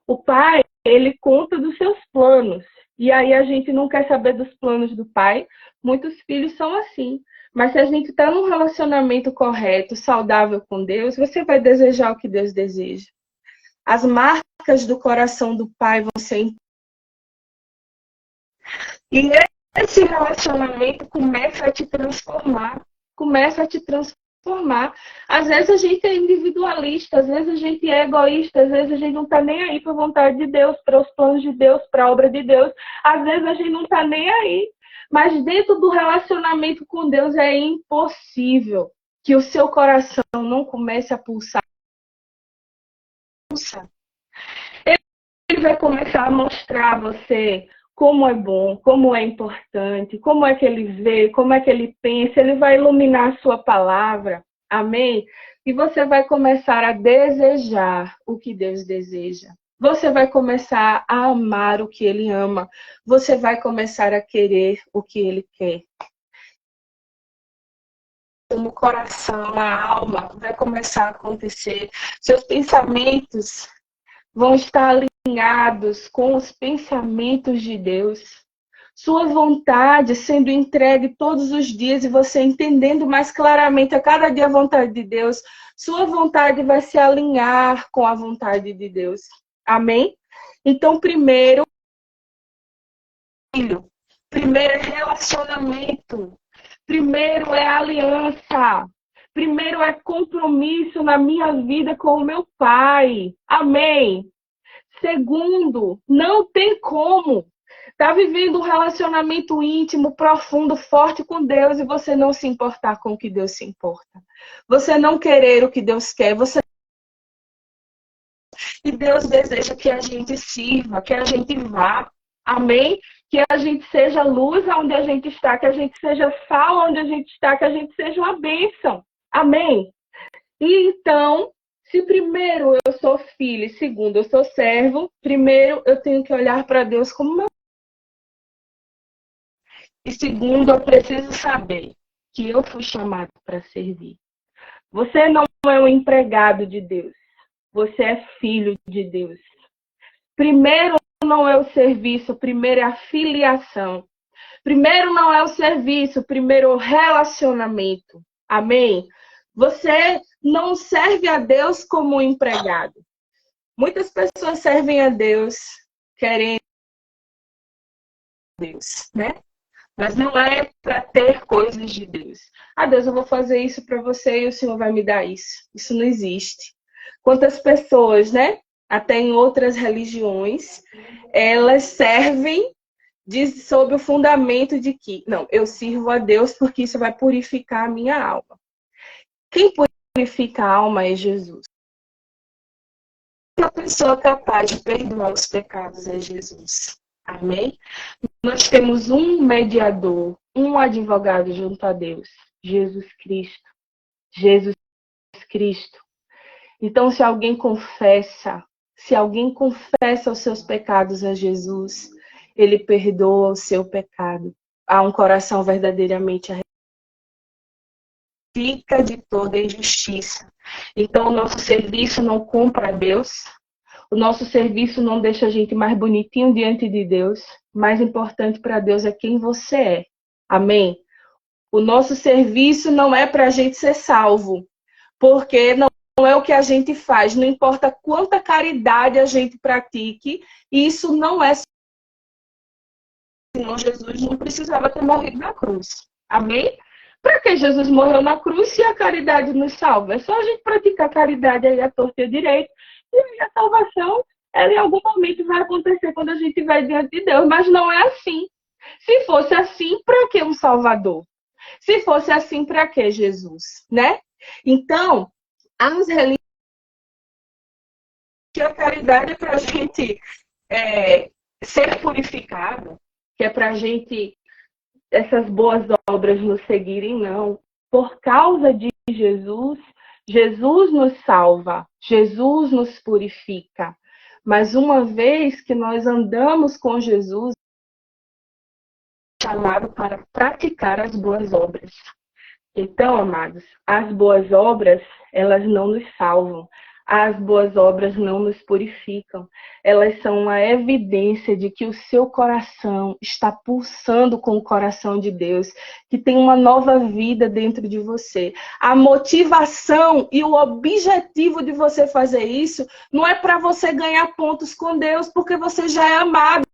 O Pai, ele conta dos seus planos. E aí a gente não quer saber dos planos do Pai. Muitos filhos são assim. Mas se a gente está num relacionamento correto, saudável com Deus, você vai desejar o que Deus deseja. As marcas do coração do Pai vão ser. E esse relacionamento começa a te transformar. Começa a te transformar. Às vezes a gente é individualista, às vezes a gente é egoísta, às vezes a gente não está nem aí para a vontade de Deus, para os planos de Deus, para a obra de Deus. Às vezes a gente não está nem aí. Mas dentro do relacionamento com Deus é impossível que o seu coração não comece a pulsar. Ele vai começar a mostrar a você como é bom, como é importante, como é que ele vê, como é que ele pensa. Ele vai iluminar a sua palavra. Amém? E você vai começar a desejar o que Deus deseja. Você vai começar a amar o que ele ama. Você vai começar a querer o que ele quer. No coração, na alma, vai começar a acontecer. Seus pensamentos vão estar alinhados com os pensamentos de Deus. Sua vontade sendo entregue todos os dias e você entendendo mais claramente a cada dia a vontade de Deus. Sua vontade vai se alinhar com a vontade de Deus. Amém? Então, primeiro é relacionamento. Primeiro é aliança. Primeiro é compromisso na minha vida com o meu Pai. Amém? Segundo, não tem como estar vivendo um relacionamento íntimo, profundo, forte com Deus e você não se importar com o que Deus se importa. Você não querer o que Deus quer. E Deus deseja que a gente sirva, que a gente vá. Amém? Que a gente seja luz onde a gente está, que a gente seja sal onde a gente está, que a gente seja uma bênção. Amém? E então, se primeiro eu sou filho e segundo eu sou servo, primeiro eu tenho que olhar para Deus como meu. E segundo, eu preciso saber que eu fui chamado para servir. Você não é um empregado de Deus. Você é filho de Deus. Primeiro não é o serviço, primeiro é a filiação. Primeiro não é o serviço, primeiro é o relacionamento. Amém? Você não serve a Deus como um empregado. Muitas pessoas servem a Deus querendo Deus, né? Mas não é para ter coisas de Deus. Ah, Deus, eu vou fazer isso para você e o Senhor vai me dar isso. Isso não existe. Quantas pessoas, né? Até em outras religiões, elas servem sob o fundamento de que, não, eu sirvo a Deus porque isso vai purificar a minha alma. Quem purifica a alma é Jesus. Uma pessoa capaz de perdoar os pecados é Jesus. Amém? Nós temos um mediador, um advogado junto a Deus, Jesus Cristo. Jesus Cristo. Então, se alguém confessa os seus pecados a Jesus, ele perdoa o seu pecado. Há um coração verdadeiramente arrependido. Fica de toda injustiça. Então, o nosso serviço não compra a Deus. O nosso serviço não deixa a gente mais bonitinho diante de Deus. Mais importante para Deus é quem você é. Amém? O nosso serviço não é para a gente ser salvo. Porque não é o que a gente faz. Não importa quanta caridade a gente pratique. Isso não é. Senão Jesus não precisava ter morrido na cruz. Amém? Para que Jesus morreu na cruz se a caridade nos salva? É só a gente praticar caridade aí à torta e à direita. E aí a salvação, ela em algum momento vai acontecer quando a gente vai diante de Deus. Mas não é assim. Se fosse assim, para que um Salvador? Se fosse assim, para que Jesus? Né? Então, as religiões, que a caridade é para a gente ser purificado, que é para a gente essas boas obras nos seguirem, não. Por causa de Jesus, Jesus nos salva, Jesus nos purifica. Mas uma vez que nós andamos com Jesus, chamado para praticar as boas obras. Então, amados, as boas obras, elas não nos salvam. As boas obras não nos purificam. Elas são uma evidência de que o seu coração está pulsando com o coração de Deus, que tem uma nova vida dentro de você. A motivação e o objetivo de você fazer isso não é para você ganhar pontos com Deus, porque você já é amado.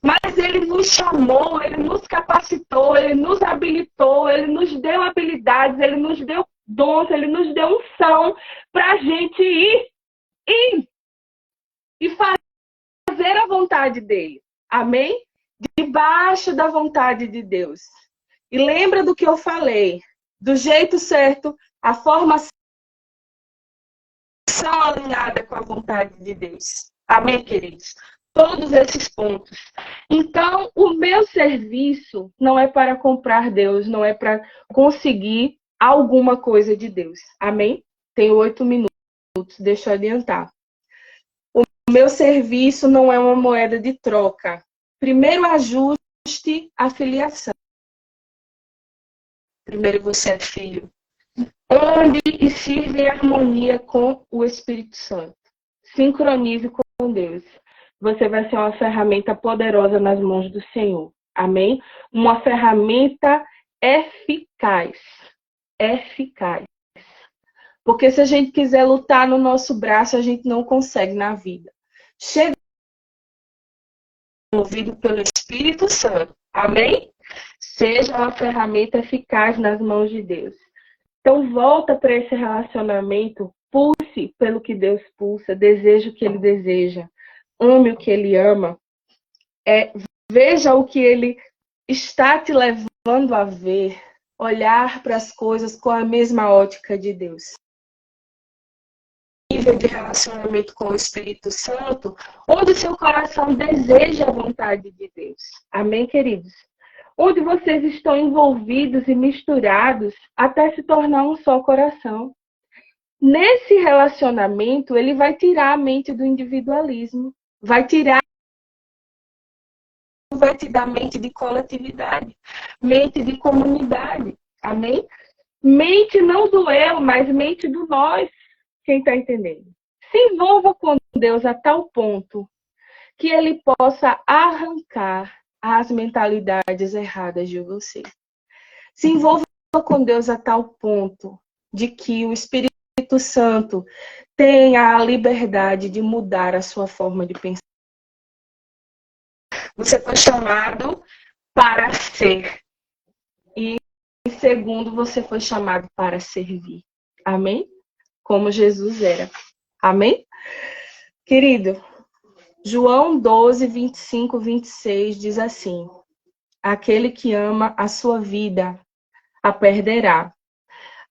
Mas Ele nos chamou, Ele nos capacitou, Ele nos habilitou, Ele nos deu habilidades, Ele nos deu dons, Ele nos deu unção para a gente ir e fazer a vontade dEle. Amém? Debaixo da vontade de Deus. E lembra do que eu falei. Do jeito certo, a formação alinhada com a vontade de Deus. Amém, queridos? Todos esses pontos. Então, o meu serviço não é para comprar Deus, não é para conseguir alguma coisa de Deus. Amém? Tenho 8 minutos, deixa eu adiantar. O meu serviço não é uma moeda de troca. Primeiro ajuste a filiação. Primeiro você é filho. Ande e sirva em harmonia com o Espírito Santo. Sincronize com Deus. Você vai ser uma ferramenta poderosa nas mãos do Senhor. Amém? Uma ferramenta eficaz. Eficaz. Porque se a gente quiser lutar no nosso braço, a gente não consegue na vida. Chega movido pelo Espírito Santo. Amém? Seja uma ferramenta eficaz nas mãos de Deus. Então, volta para esse relacionamento. Pulse pelo que Deus pulsa. Deseje o que Ele deseja. Ame o que Ele ama. Veja o que Ele está te levando a ver. Olhar para as coisas com a mesma ótica de Deus. Nível de relacionamento com o Espírito Santo, onde seu coração deseja a vontade de Deus. Amém, queridos? Onde vocês estão envolvidos e misturados até se tornar um só coração. Nesse relacionamento, ele vai tirar a mente do individualismo. Vai te dar mente de coletividade, mente de comunidade. Amém? Mente não do eu, mas mente do nós. Quem está entendendo? Se envolva com Deus a tal ponto que Ele possa arrancar as mentalidades erradas de você. Se envolva com Deus a tal ponto de que o Espírito Santo tenha a liberdade de mudar a sua forma de pensar. Você foi chamado para ser. E, segundo, você foi chamado para servir. Amém? Como Jesus era. Amém? Querido, João 12, 25, 26 diz assim: aquele que ama a sua vida a perderá,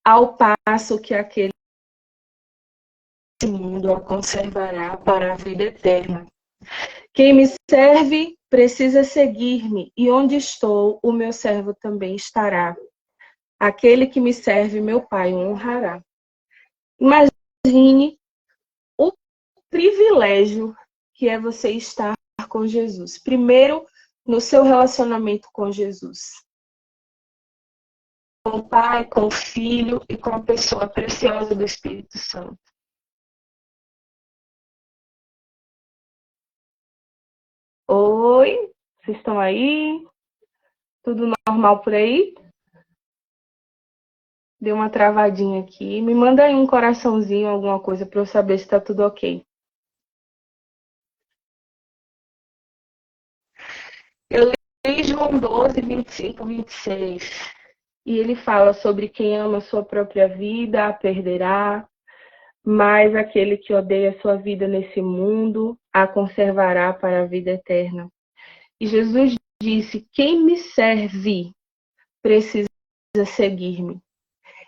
ao passo que aquele mundo a conservará para a vida eterna. Quem me serve precisa seguir-me, e onde estou, o meu servo também estará. Aquele que me serve, meu Pai o honrará. Imagine o privilégio que é você estar com Jesus. Primeiro, no seu relacionamento com Jesus. Com o Pai, com o Filho e com a pessoa preciosa do Espírito Santo. Oi, vocês estão aí? Tudo normal por aí? Deu uma travadinha aqui. Me manda aí um coraçãozinho, alguma coisa, para eu saber se está tudo ok. Eu li João 12, 25, 26. E ele fala sobre quem ama a sua própria vida, a perderá. Mas aquele que odeia a sua vida nesse mundo, a conservará para a vida eterna. E Jesus disse: quem me serve precisa seguir-me.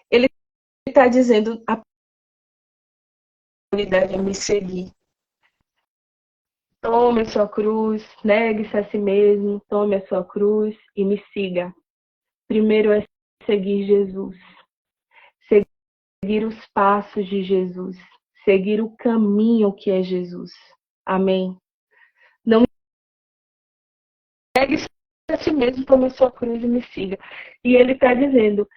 Ele está dizendo: a prioridade é me seguir. Tome a sua cruz, negue-se a si mesmo, tome a sua cruz e me siga. Primeiro é seguir Jesus. Seguir os passos de Jesus. Seguir o caminho que é Jesus. Amém? Não mesmo, tome a sua cruz e me siga. E ele está dizendo,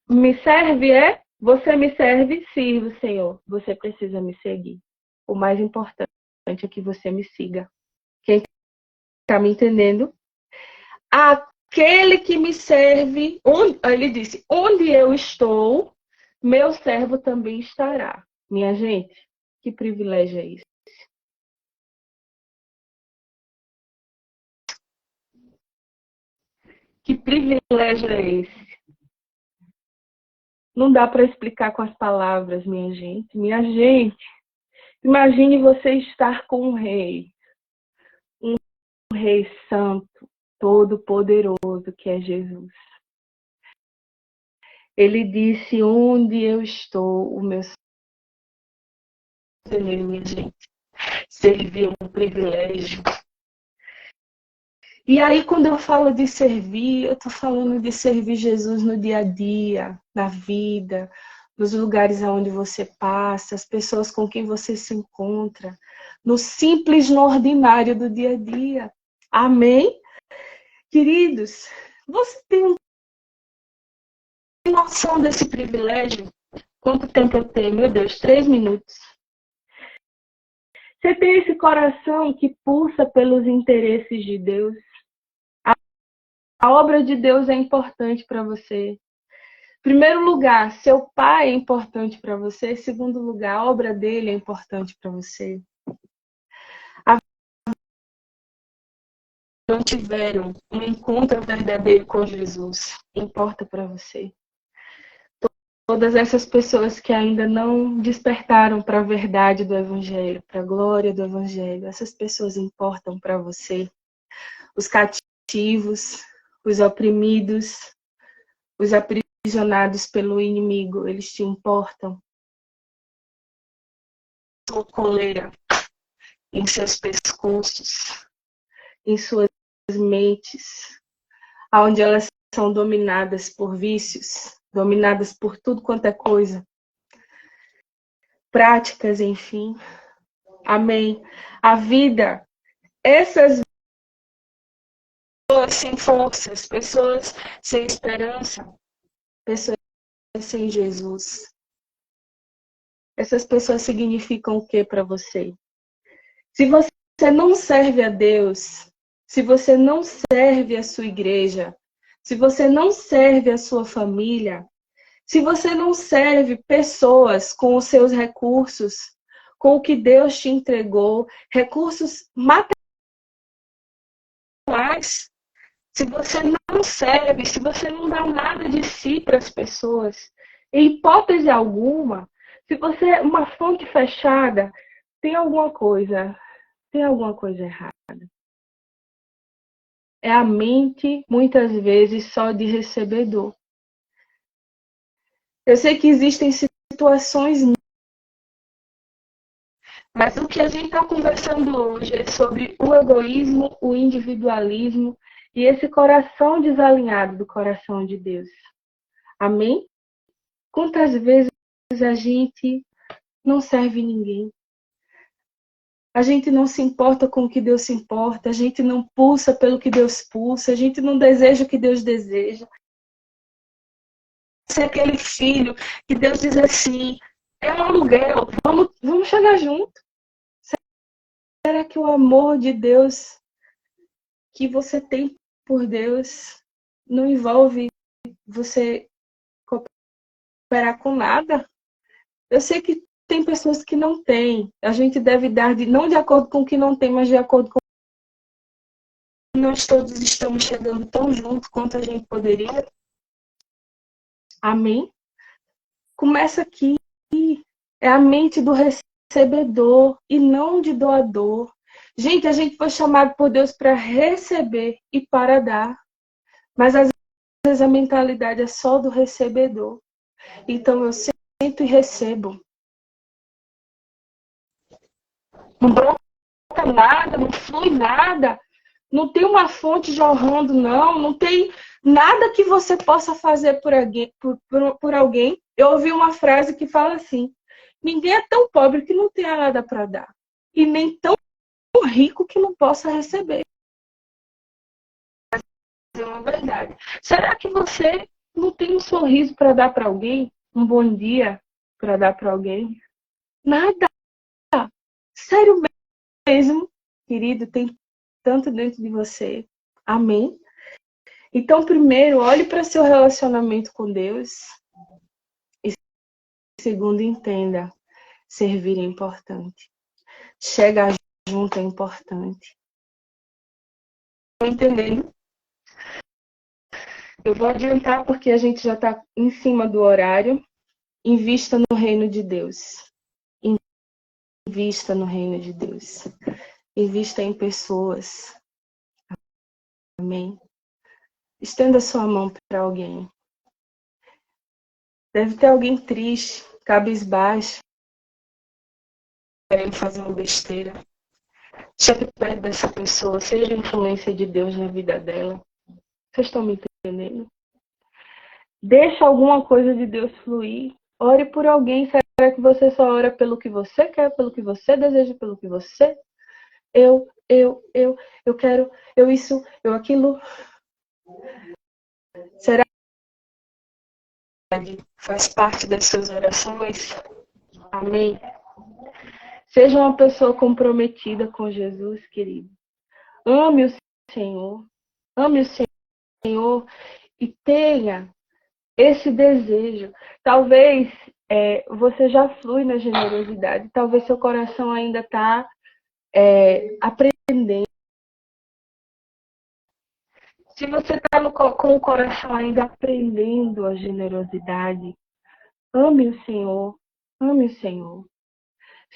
me serve você me serve, sirvo, Senhor. Você precisa me seguir. O mais importante é que você me siga. Quem está me entendendo? Aquele que me serve, ele disse, onde eu estou, meu servo também estará. Minha gente, que privilégio é isso? Que privilégio é esse? Não dá para explicar com as palavras, minha gente. Minha gente, imagine você estar com um rei santo, todo-poderoso, que é Jesus. Ele disse, onde eu estou, o meu Senhor, minha gente. Servir é um privilégio. E aí, quando eu falo de servir, eu estou falando de servir Jesus no dia a dia, na vida, nos lugares aonde você passa, as pessoas com quem você se encontra, no simples, no ordinário do dia a dia. Amém? Queridos, você tem noção desse privilégio? Quanto tempo eu tenho? Meu Deus, 3 minutos. Você tem esse coração que pulsa pelos interesses de Deus? A obra de Deus é importante para você. Em primeiro lugar, seu pai é importante para você. Em segundo lugar, a obra dele é importante para você. Não tiveram um encontro verdadeiro com Jesus, importa para você. Todas essas pessoas que ainda não despertaram para a verdade do Evangelho, para a glória do Evangelho, essas pessoas importam para você. Os cativos, os oprimidos, os aprisionados pelo inimigo, eles te importam. Sua coleira em seus pescoços, em suas mentes, onde elas são dominadas por vícios, dominadas por tudo quanto é coisa, práticas, enfim. Amém. A vida, essas pessoas sem forças, pessoas sem esperança, pessoas sem Jesus. Essas pessoas significam o que para você? Se você não serve a Deus, se você não serve a sua igreja, se você não serve a sua família, se você não serve pessoas com os seus recursos, com o que Deus te entregou, recursos materiais, se você não serve, se você não dá nada de si para as pessoas, em hipótese alguma, se você é uma fonte fechada, tem alguma coisa errada. É a mente, muitas vezes, só de recebedor. Eu sei que existem situações, mas o que a gente está conversando hoje é sobre o egoísmo, o individualismo e esse coração desalinhado do coração de Deus. Amém? Quantas vezes a gente não serve ninguém? A gente não se importa com o que Deus se importa, a gente não pulsa pelo que Deus pulsa, a gente não deseja o que Deus deseja. Ser aquele filho que Deus diz assim, é um aluguel, vamos chegar junto. Será que o amor de Deus que você tem por Deus não envolve você cooperar com nada? Eu sei que tem pessoas que não têm. A gente deve dar, não de acordo com o que não tem, mas de acordo com o que nós todos estamos chegando tão juntos quanto a gente poderia. Amém? Começa aqui. É a mente do recebedor e não de doador. Gente, a gente foi chamado por Deus para receber e para dar. Mas às vezes a mentalidade é só do recebedor. Então eu sinto e recebo. Não brota nada, não flui nada. Não tem uma fonte jorrando, não. Não tem nada que você possa fazer por alguém. Eu ouvi uma frase que fala assim: ninguém é tão pobre que não tenha nada para dar. E nem tão rico que não possa receber. É uma generosidade? Será que você não tem um sorriso para dar para alguém? Um bom dia para dar para alguém? Nada. Sério mesmo, querido, tem tanto dentro de você. Amém? Então, primeiro, olhe para seu relacionamento com Deus. E segundo, entenda, servir é importante. Chegar junto é importante. Estão entendendo? Eu vou adiantar porque a gente já está em cima do horário. Invista no reino de Deus. Invista no reino de Deus. Invista em pessoas. Amém? Estenda sua mão para alguém. Deve ter alguém triste, cabisbaixo, querendo fazer uma besteira. Chegue perto dessa pessoa, seja a influência de Deus na vida dela. Vocês estão me entendendo? Deixa alguma coisa de Deus fluir. Ore por alguém. Será que você só ora pelo que você quer, pelo que você deseja, pelo que você... Eu quero, eu isso, eu aquilo. Será que faz parte das suas orações? Amém? Seja uma pessoa comprometida com Jesus, querido. Ame o Senhor. Ame o Senhor e tenha esse desejo. Talvez você já flui na generosidade. Talvez seu coração ainda está aprendendo. Se você está com o coração ainda aprendendo a generosidade, ame o Senhor. Ame o Senhor.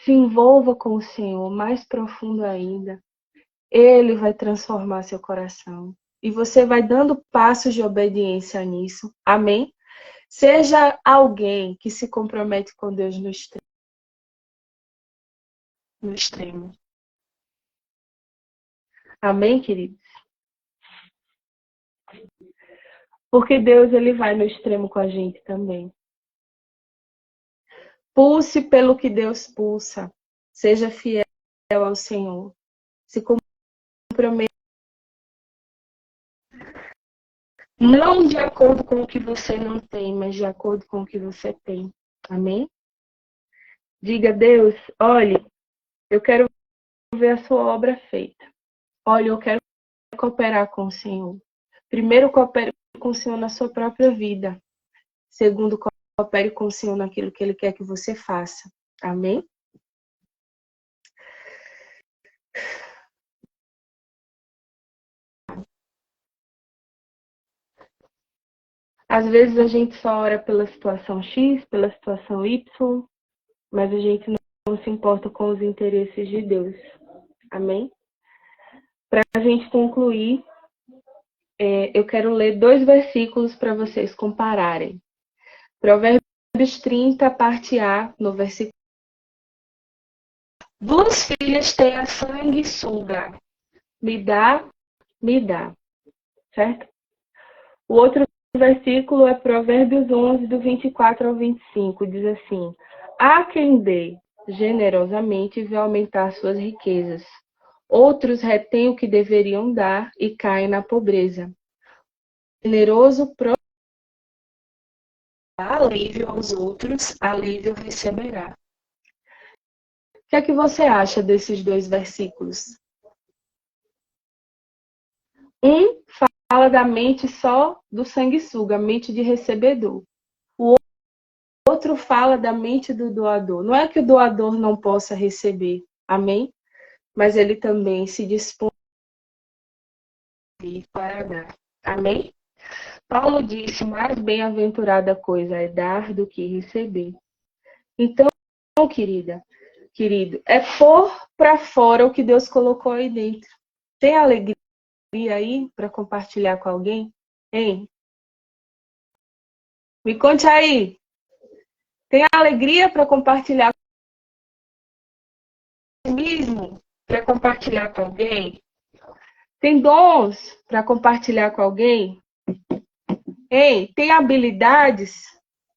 Se envolva com o Senhor mais profundo ainda. Ele vai transformar seu coração. E você vai dando passos de obediência nisso. Amém? Seja alguém que se compromete com Deus no extremo. Amém, queridos? Porque Deus, ele vai no extremo com a gente também. Pulse pelo que Deus pulsa. Seja fiel ao Senhor. Se comprometa. Não de acordo com o que você não tem, mas de acordo com o que você tem. Amém? Diga, Deus, olhe, eu quero ver a sua obra feita. Olha, eu quero cooperar com o Senhor. Primeiro, coopere com o Senhor na sua própria vida. Segundo, coopere com o Senhor naquilo que Ele quer que você faça. Amém? Às vezes a gente só ora pela situação X, pela situação Y, mas a gente não se importa com os interesses de Deus. Amém? Para a gente concluir, eu quero ler 2 versículos para vocês compararem. Provérbios 30, parte A, no versículo. 2 filhas têm a sanguessuga. Me dá. Certo? O outro versículo é Provérbios 11, do 24 ao 25. Diz assim: há quem dê generosamente e vê aumentar suas riquezas. Outros retêm o que deveriam dar e caem na pobreza. O generoso dá alívio aos outros, alívio receberá. O que é que você acha desses 2 versículos? Um fala da mente só do sanguessuga, a mente de recebedor. O outro fala da mente do doador. Não é que o doador não possa receber, amém? Mas ele também se dispõe para dar, amém? Paulo disse, mais bem-aventurada coisa é dar do que receber. Então, querido, é pôr para fora o que Deus colocou aí dentro. Tem alegria aí para compartilhar com alguém? Hein? Me conte aí. Tem alegria para compartilhar mesmo? Para compartilhar com alguém? Tem dons para compartilhar com alguém? Ei, tem habilidades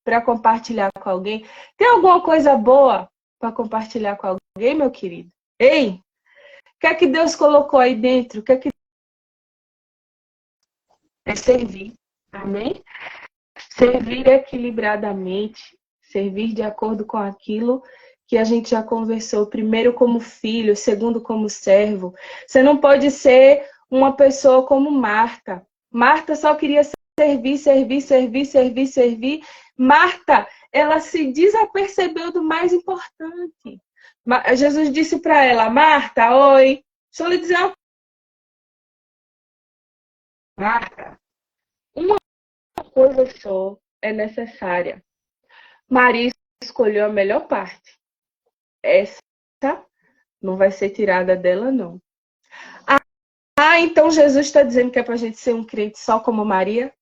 para compartilhar com alguém? Tem alguma coisa boa para compartilhar com alguém, meu querido? Ei, o que é que Deus colocou aí dentro? O que é que é servir. Amém? Servir equilibradamente, servir de acordo com aquilo que a gente já conversou, primeiro como filho, segundo como servo. Você não pode ser uma pessoa como Marta. Marta só queria servir, servir, servir, servir, servir. Marta, ela se desapercebeu do mais importante. Jesus disse para ela, Marta, oi, deixa eu lhe dizer uma coisa. Marta, uma coisa só é necessária. Maria escolheu a melhor parte. Essa não vai ser tirada dela, não. Então Jesus está dizendo que é para a gente ser um crente só como Maria?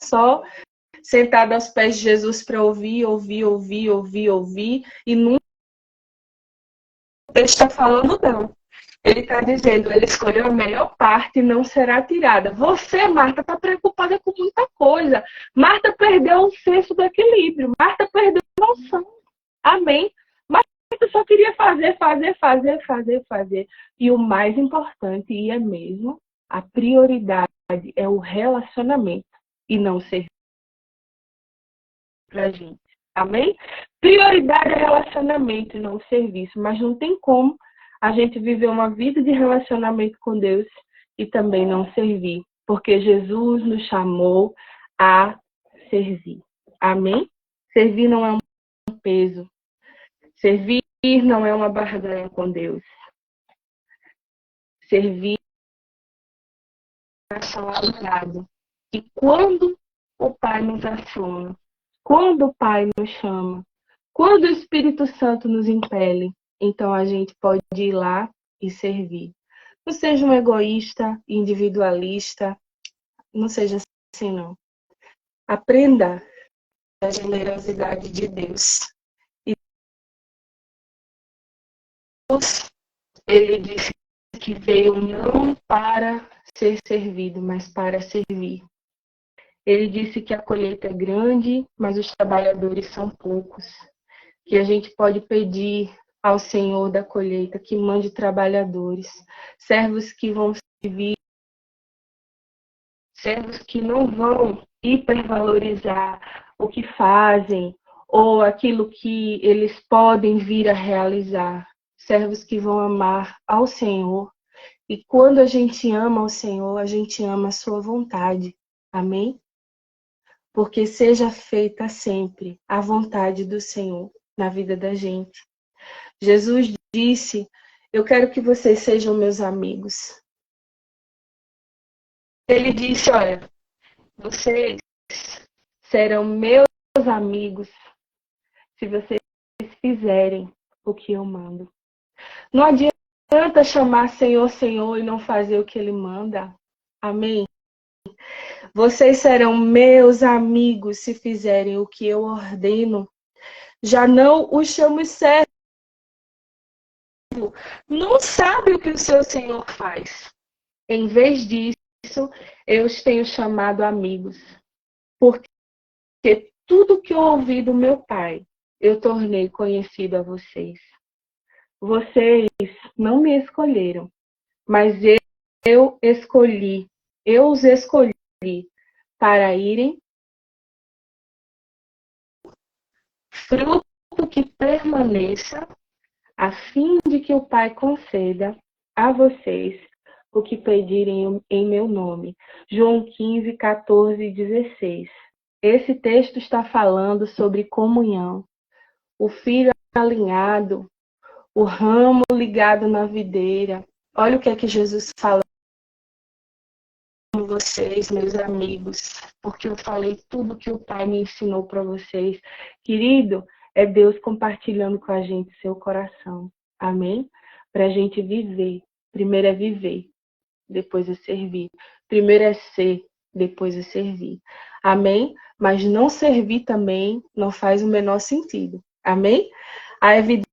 Só sentado aos pés de Jesus para ouvir, ouvir, ouvir, ouvir, ouvir, e nunca ele está falando, não. Ele está dizendo, ele escolheu a melhor parte e não será tirada. Você, Marta, está preocupada com muita coisa. Marta perdeu o senso do equilíbrio. Marta perdeu a noção. Amém? Marta só queria fazer, fazer, fazer, fazer, fazer. E o mais importante, e é mesmo, a prioridade é o relacionamento e não servir para a gente. Amém? Prioridade é relacionamento e não serviço. Mas não tem como a gente viver uma vida de relacionamento com Deus e também não servir. Porque Jesus nos chamou a servir. Amém? Servir não é um peso. Servir não é uma barganha com Deus. Servir é alinhado. E quando o Pai nos aciona, quando o Pai nos chama, quando o Espírito Santo nos impele, então a gente pode ir lá e servir. Não seja um egoísta, individualista, não seja assim, não. Aprenda a generosidade de Deus. E Deus, ele disse que veio não para ser servido, mas para servir. Ele disse que a colheita é grande, mas os trabalhadores são poucos. Que a gente pode pedir ao Senhor da colheita que mande trabalhadores, servos que vão servir, servos que não vão hipervalorizar o que fazem ou aquilo que eles podem vir a realizar, servos que vão amar ao Senhor. E quando a gente ama ao Senhor, a gente ama a sua vontade. Amém? Porque seja feita sempre a vontade do Senhor na vida da gente. Jesus disse, eu quero que vocês sejam meus amigos. Ele disse, olha, vocês serão meus amigos se vocês fizerem o que eu mando. Não adianta chamar Senhor, Senhor e não fazer o que Ele manda. Amém? Vocês serão meus amigos se fizerem o que eu ordeno. Já não os chamo servo. Não sabe o que o seu Senhor faz. Em vez disso, eu os tenho chamado amigos. Porque tudo que eu ouvi do meu Pai, eu tornei conhecido a vocês. Vocês não me escolheram, mas eu os escolhi para irem fruto que permaneça, a fim de que o Pai conceda a vocês o que pedirem em meu nome. João 15, 14 e 16. Esse texto está falando sobre comunhão. O filho alinhado, o ramo ligado na videira. Olha o que é que Jesus fala com vocês, meus amigos, porque eu falei tudo que o Pai me ensinou para vocês. Querido, é Deus compartilhando com a gente seu coração. Amém? Para a gente viver. Primeiro é viver, depois é servir. Primeiro é ser, depois é servir. Amém? Mas não servir também não faz o menor sentido. Amém? A evidência,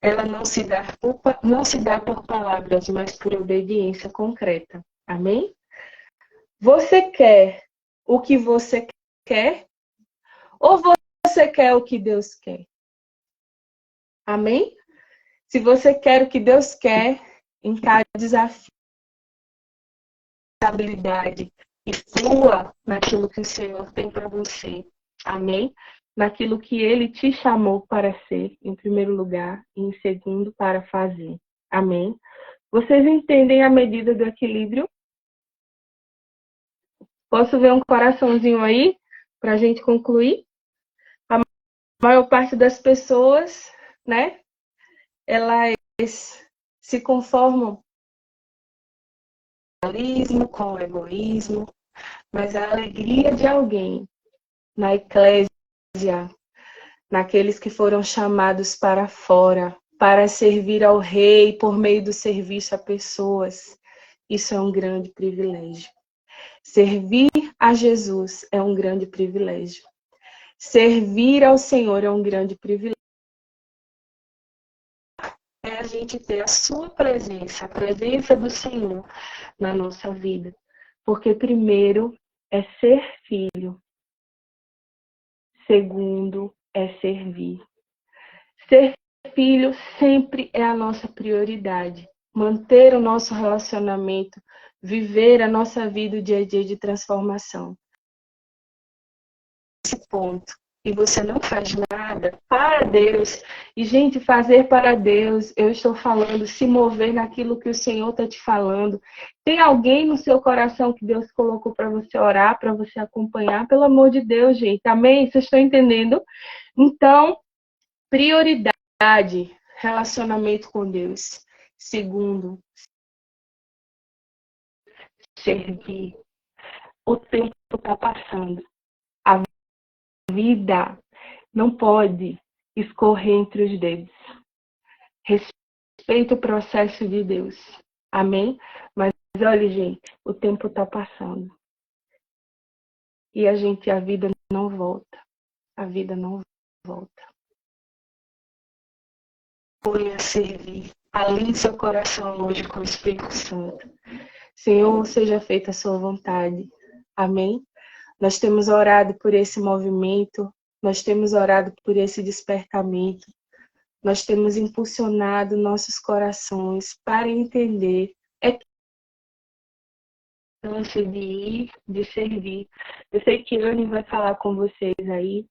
ela não se dá por palavras, mas por obediência concreta. Amém? Você quer o que você quer? Ou você quer o que Deus quer? Amém? Se você quer o que Deus quer, encare o desafio. responsabilidade e flua naquilo que o Senhor tem para você. Amém? Naquilo que Ele te chamou para ser, em primeiro lugar, e em segundo, para fazer. Amém? Vocês entendem a medida do equilíbrio? Posso ver um coraçãozinho aí, para a gente concluir? A maior parte das pessoas, né? Elas se conformam com o egoísmo, mas a alegria de alguém na eclésia, naqueles que foram chamados para fora, para servir ao rei por meio do serviço a pessoas, isso é um grande privilégio. Servir a Jesus é um grande privilégio. Servir ao Senhor é um grande privilégio. É a gente ter a sua presença, a presença do Senhor na nossa vida. Porque primeiro é ser filho. Segundo é servir. Ser filho sempre é a nossa prioridade. Manter o nosso relacionamento, viver a nossa vida o dia a dia de transformação. Esse ponto. E você não faz nada para Deus. E, gente, fazer para Deus, eu estou falando, se mover naquilo que o Senhor está te falando. Tem alguém no seu coração que Deus colocou para você orar, para você acompanhar? Pelo amor de Deus, gente. Amém? Vocês estão entendendo? Então, prioridade, relacionamento com Deus. Segundo, servir. O tempo está passando. A vida não pode escorrer entre os dedos. Respeita o processo de Deus. Amém? Mas olha, gente, o tempo está passando. E a vida não volta. A vida não volta. Põe a servir. Alinhe seu coração hoje com o Espírito Santo. Senhor, seja feita a sua vontade. Amém? Nós temos orado por esse movimento. Nós temos orado por esse despertamento. Nós temos impulsionado nossos corações para entender de ir, de servir. Eu sei que Anne vai falar com vocês aí,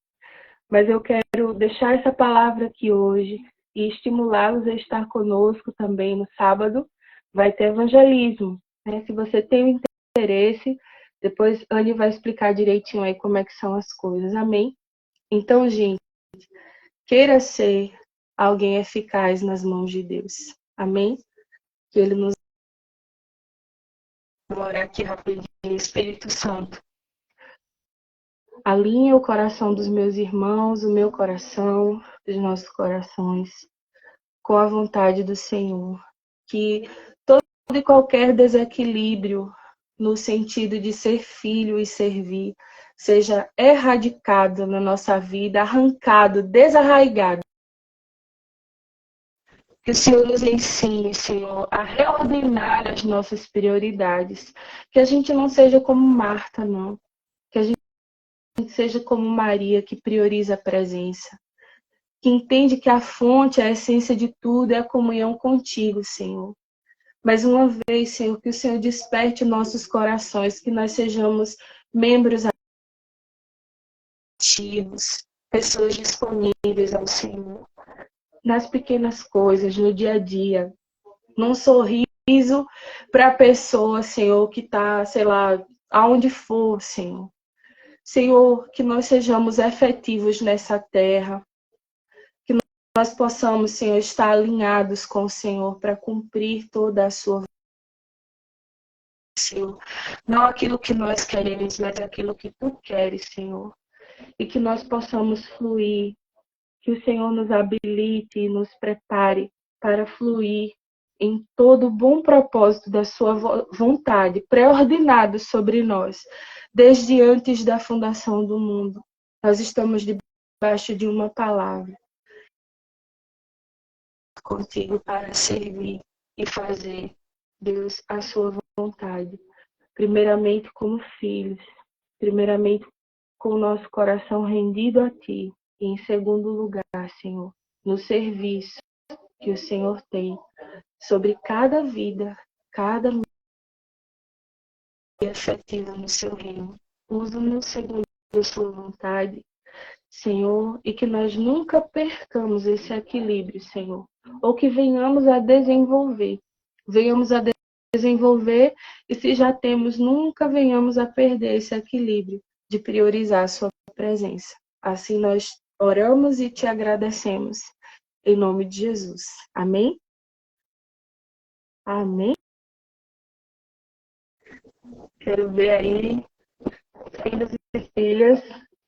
mas eu quero deixar essa palavra aqui hoje e estimulá-los a estar conosco também no sábado. Vai ter evangelismo, né? Se você tem interesse, depois Anne vai explicar direitinho aí como é que são as coisas. Amém? Então, gente, queira ser alguém eficaz nas mãos de Deus. Amém? Que Ele nos orar aqui rapidinho, Espírito Santo. Alinha o coração dos meus irmãos, o meu coração, dos nossos corações, com a vontade do Senhor. Que todo e qualquer desequilíbrio no sentido de ser filho e servir seja erradicado na nossa vida, arrancado, desarraigado. Que o Senhor nos ensine, Senhor, a reordenar as nossas prioridades. Que a gente não seja como Marta, não. Que a gente seja como Maria, que prioriza a presença. Que entende que a fonte, a essência de tudo é a comunhão contigo, Senhor. Mais uma vez, Senhor, que o Senhor desperte nossos corações, que nós sejamos membros ativos, pessoas disponíveis ao Senhor. Nas pequenas coisas, no dia a dia. Num sorriso para a pessoa, Senhor, que está, sei lá, aonde for, Senhor. Senhor, que nós sejamos efetivos nessa terra. Que nós possamos, Senhor, estar alinhados com o Senhor para cumprir toda a sua vontade, Senhor. Não aquilo que nós queremos, mas aquilo que Tu queres, Senhor. E que nós possamos fluir. Que o Senhor nos habilite e nos prepare para fluir em todo o bom propósito da sua vontade, pré-ordinado sobre nós, desde antes da fundação do mundo. Nós estamos debaixo de uma palavra. Contigo para servir e fazer, Deus, a sua vontade. Primeiramente como filhos, primeiramente com o nosso coração rendido a Ti. E em segundo lugar, Senhor, no serviço que o Senhor tem sobre cada vida, cada efetiva no seu reino. Usa-nos segundo a sua vontade, Senhor, e que nós nunca percamos esse equilíbrio, Senhor, ou que venhamos a desenvolver. E se já temos, nunca venhamos a perder esse equilíbrio de priorizar a sua presença. Assim nós oramos e te agradecemos. Em nome de Jesus. Amém? Amém? Quero ver aí filhos e filhas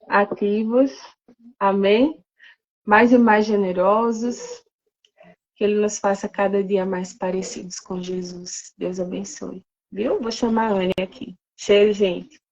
ativos. Amém? Mais e mais generosos. Que Ele nos faça cada dia mais parecidos com Jesus. Deus abençoe. Viu? Vou chamar a Anne aqui. Cheio, gente.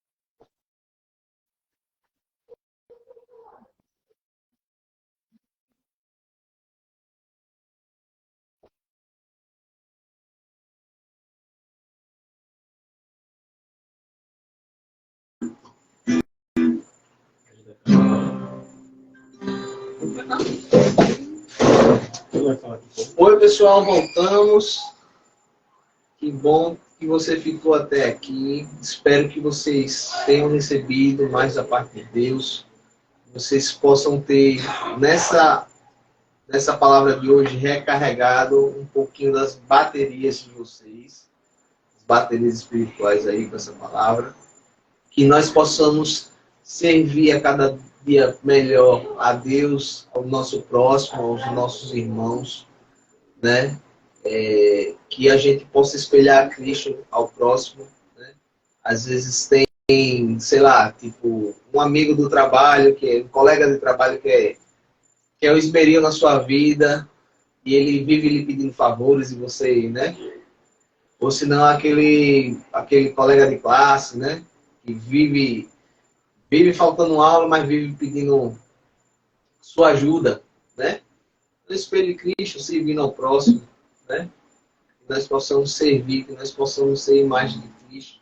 Oi, pessoal, voltamos. Que bom que você ficou até aqui. Espero que vocês tenham recebido mais da parte de Deus. Vocês possam ter, nessa palavra de hoje, recarregado um pouquinho das baterias de vocês. As baterias espirituais aí com essa palavra. Que nós possamos servir a cada dia melhor a Deus, ao nosso próximo, aos nossos irmãos, né? Que a gente possa espelhar a Cristo ao próximo, né? Às vezes tem, sei lá, tipo, um amigo do trabalho, um colega de trabalho que é o esmeril na sua vida, e ele vive lhe pedindo favores, e você, né? Ou senão aquele colega de classe, né? Que vive faltando aula, mas vive pedindo sua ajuda, né? No espelho de Cristo, servindo ao próximo, né? Que nós possamos servir, que nós possamos ser imagem de Cristo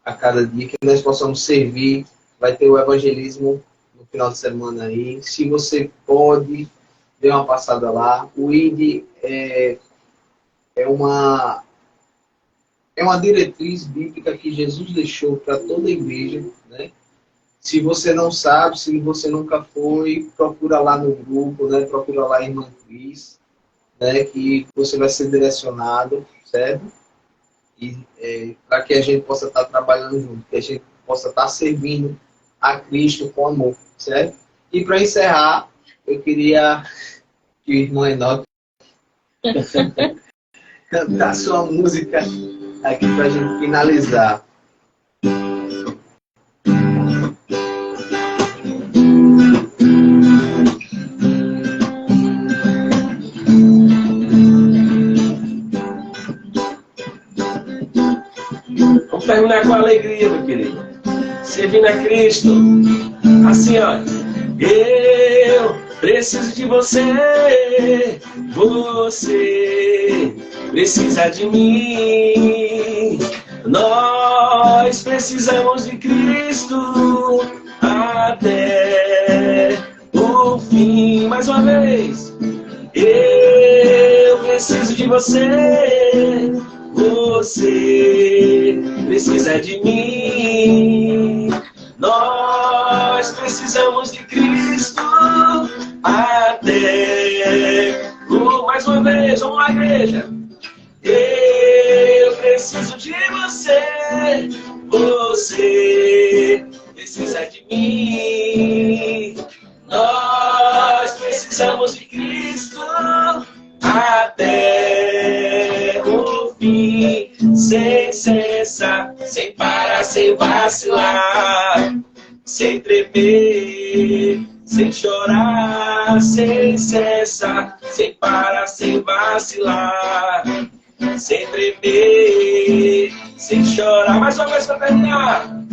a cada dia, que nós possamos servir. Vai ter o evangelismo no final de semana aí. Se você pode, dê uma passada lá. O ID é uma diretriz bíblica que Jesus deixou para toda a igreja, né? Se você não sabe, se você nunca foi, procura lá no grupo, né? Procura lá a irmã Cris, né? Que você vai ser direcionado, certo? E para que a gente possa estar trabalhando junto, que a gente possa estar servindo a Cristo com amor, certo? E para encerrar, eu queria que o irmão Enoque cantar sua música aqui para a gente finalizar. Vamos terminar com alegria, meu querido. Servindo a Cristo. Assim, ó. Eu preciso de você. Você precisa de mim. Nós precisamos de Cristo até o fim. Mais uma vez. Eu preciso de você. Você precisa de mim. Nós precisamos de Cristo até mais uma vez, vamos lá, igreja. Eu preciso de você. Você precisa de mim. Nós precisamos de Cristo até o fim, sem cessar, sem parar, sem vacilar, sem tremer, sem chorar, sem cessar, sem parar, sem vacilar, sem tremer, sem chorar. Mais uma vez para terminar.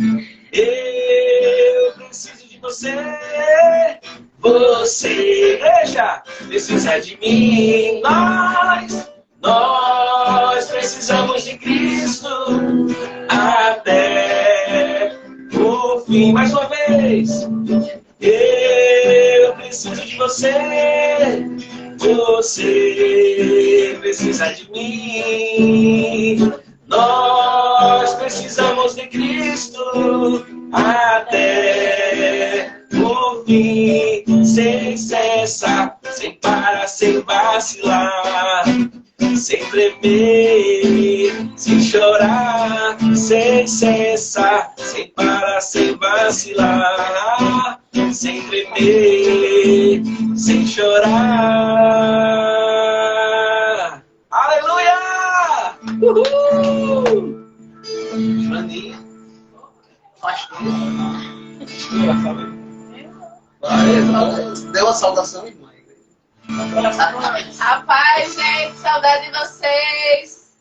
Eu preciso de você. Você, veja, precisa de mim. Nós precisamos de Cristo até o fim. Mais uma vez. Eu preciso de você. Você precisa de mim. Nós precisamos Estamos em Cristo até o fim, sem cessar, sem parar, sem vacilar, sem tremer, sem chorar, sem cessar, sem parar, sem vacilar, sem tremer, sem chorar. Aleluia! Uhul! Maninha. Deu uma saudação, irmã. Rapaz, gente, saudade de vocês.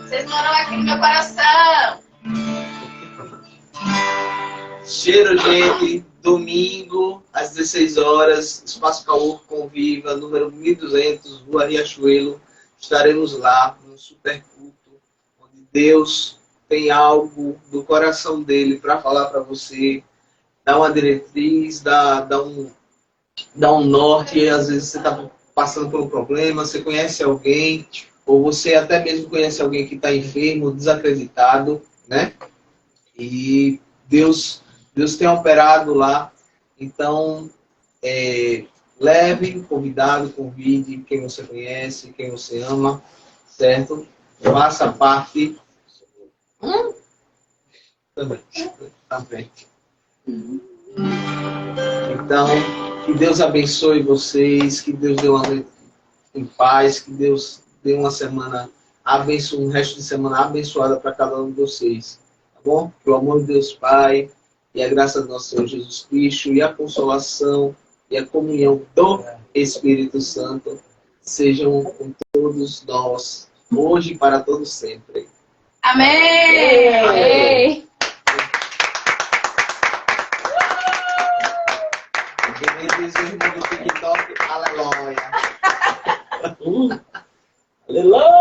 Vocês moram aqui no meu coração. Cheiro, gente. Domingo, às 16 horas, Espaço Caô Conviva, número 1200, Rua Riachuelo. Estaremos lá, num super culto, onde Deus tem algo do coração dele para falar para você, dar uma diretriz, dar um norte. Às vezes você está passando por um problema, você conhece alguém, ou você até mesmo conhece alguém que está enfermo, desacreditado, né? E Deus tem operado lá. Então, leve, convide quem você conhece, quem você ama, certo? Faça parte. Também. Então, que Deus abençoe vocês, que Deus dê uma noite em paz, que Deus dê uma semana abençoada, um resto de semana abençoada para cada um de vocês. Tá bom? Que o amor de Deus Pai e a graça do nosso Senhor Jesus Cristo e a consolação e a comunhão do Espírito Santo sejam com todos nós, hoje e para todos sempre. Amém! Amém. Quem diz o irmão do TikTok, aleluia. Aleluia!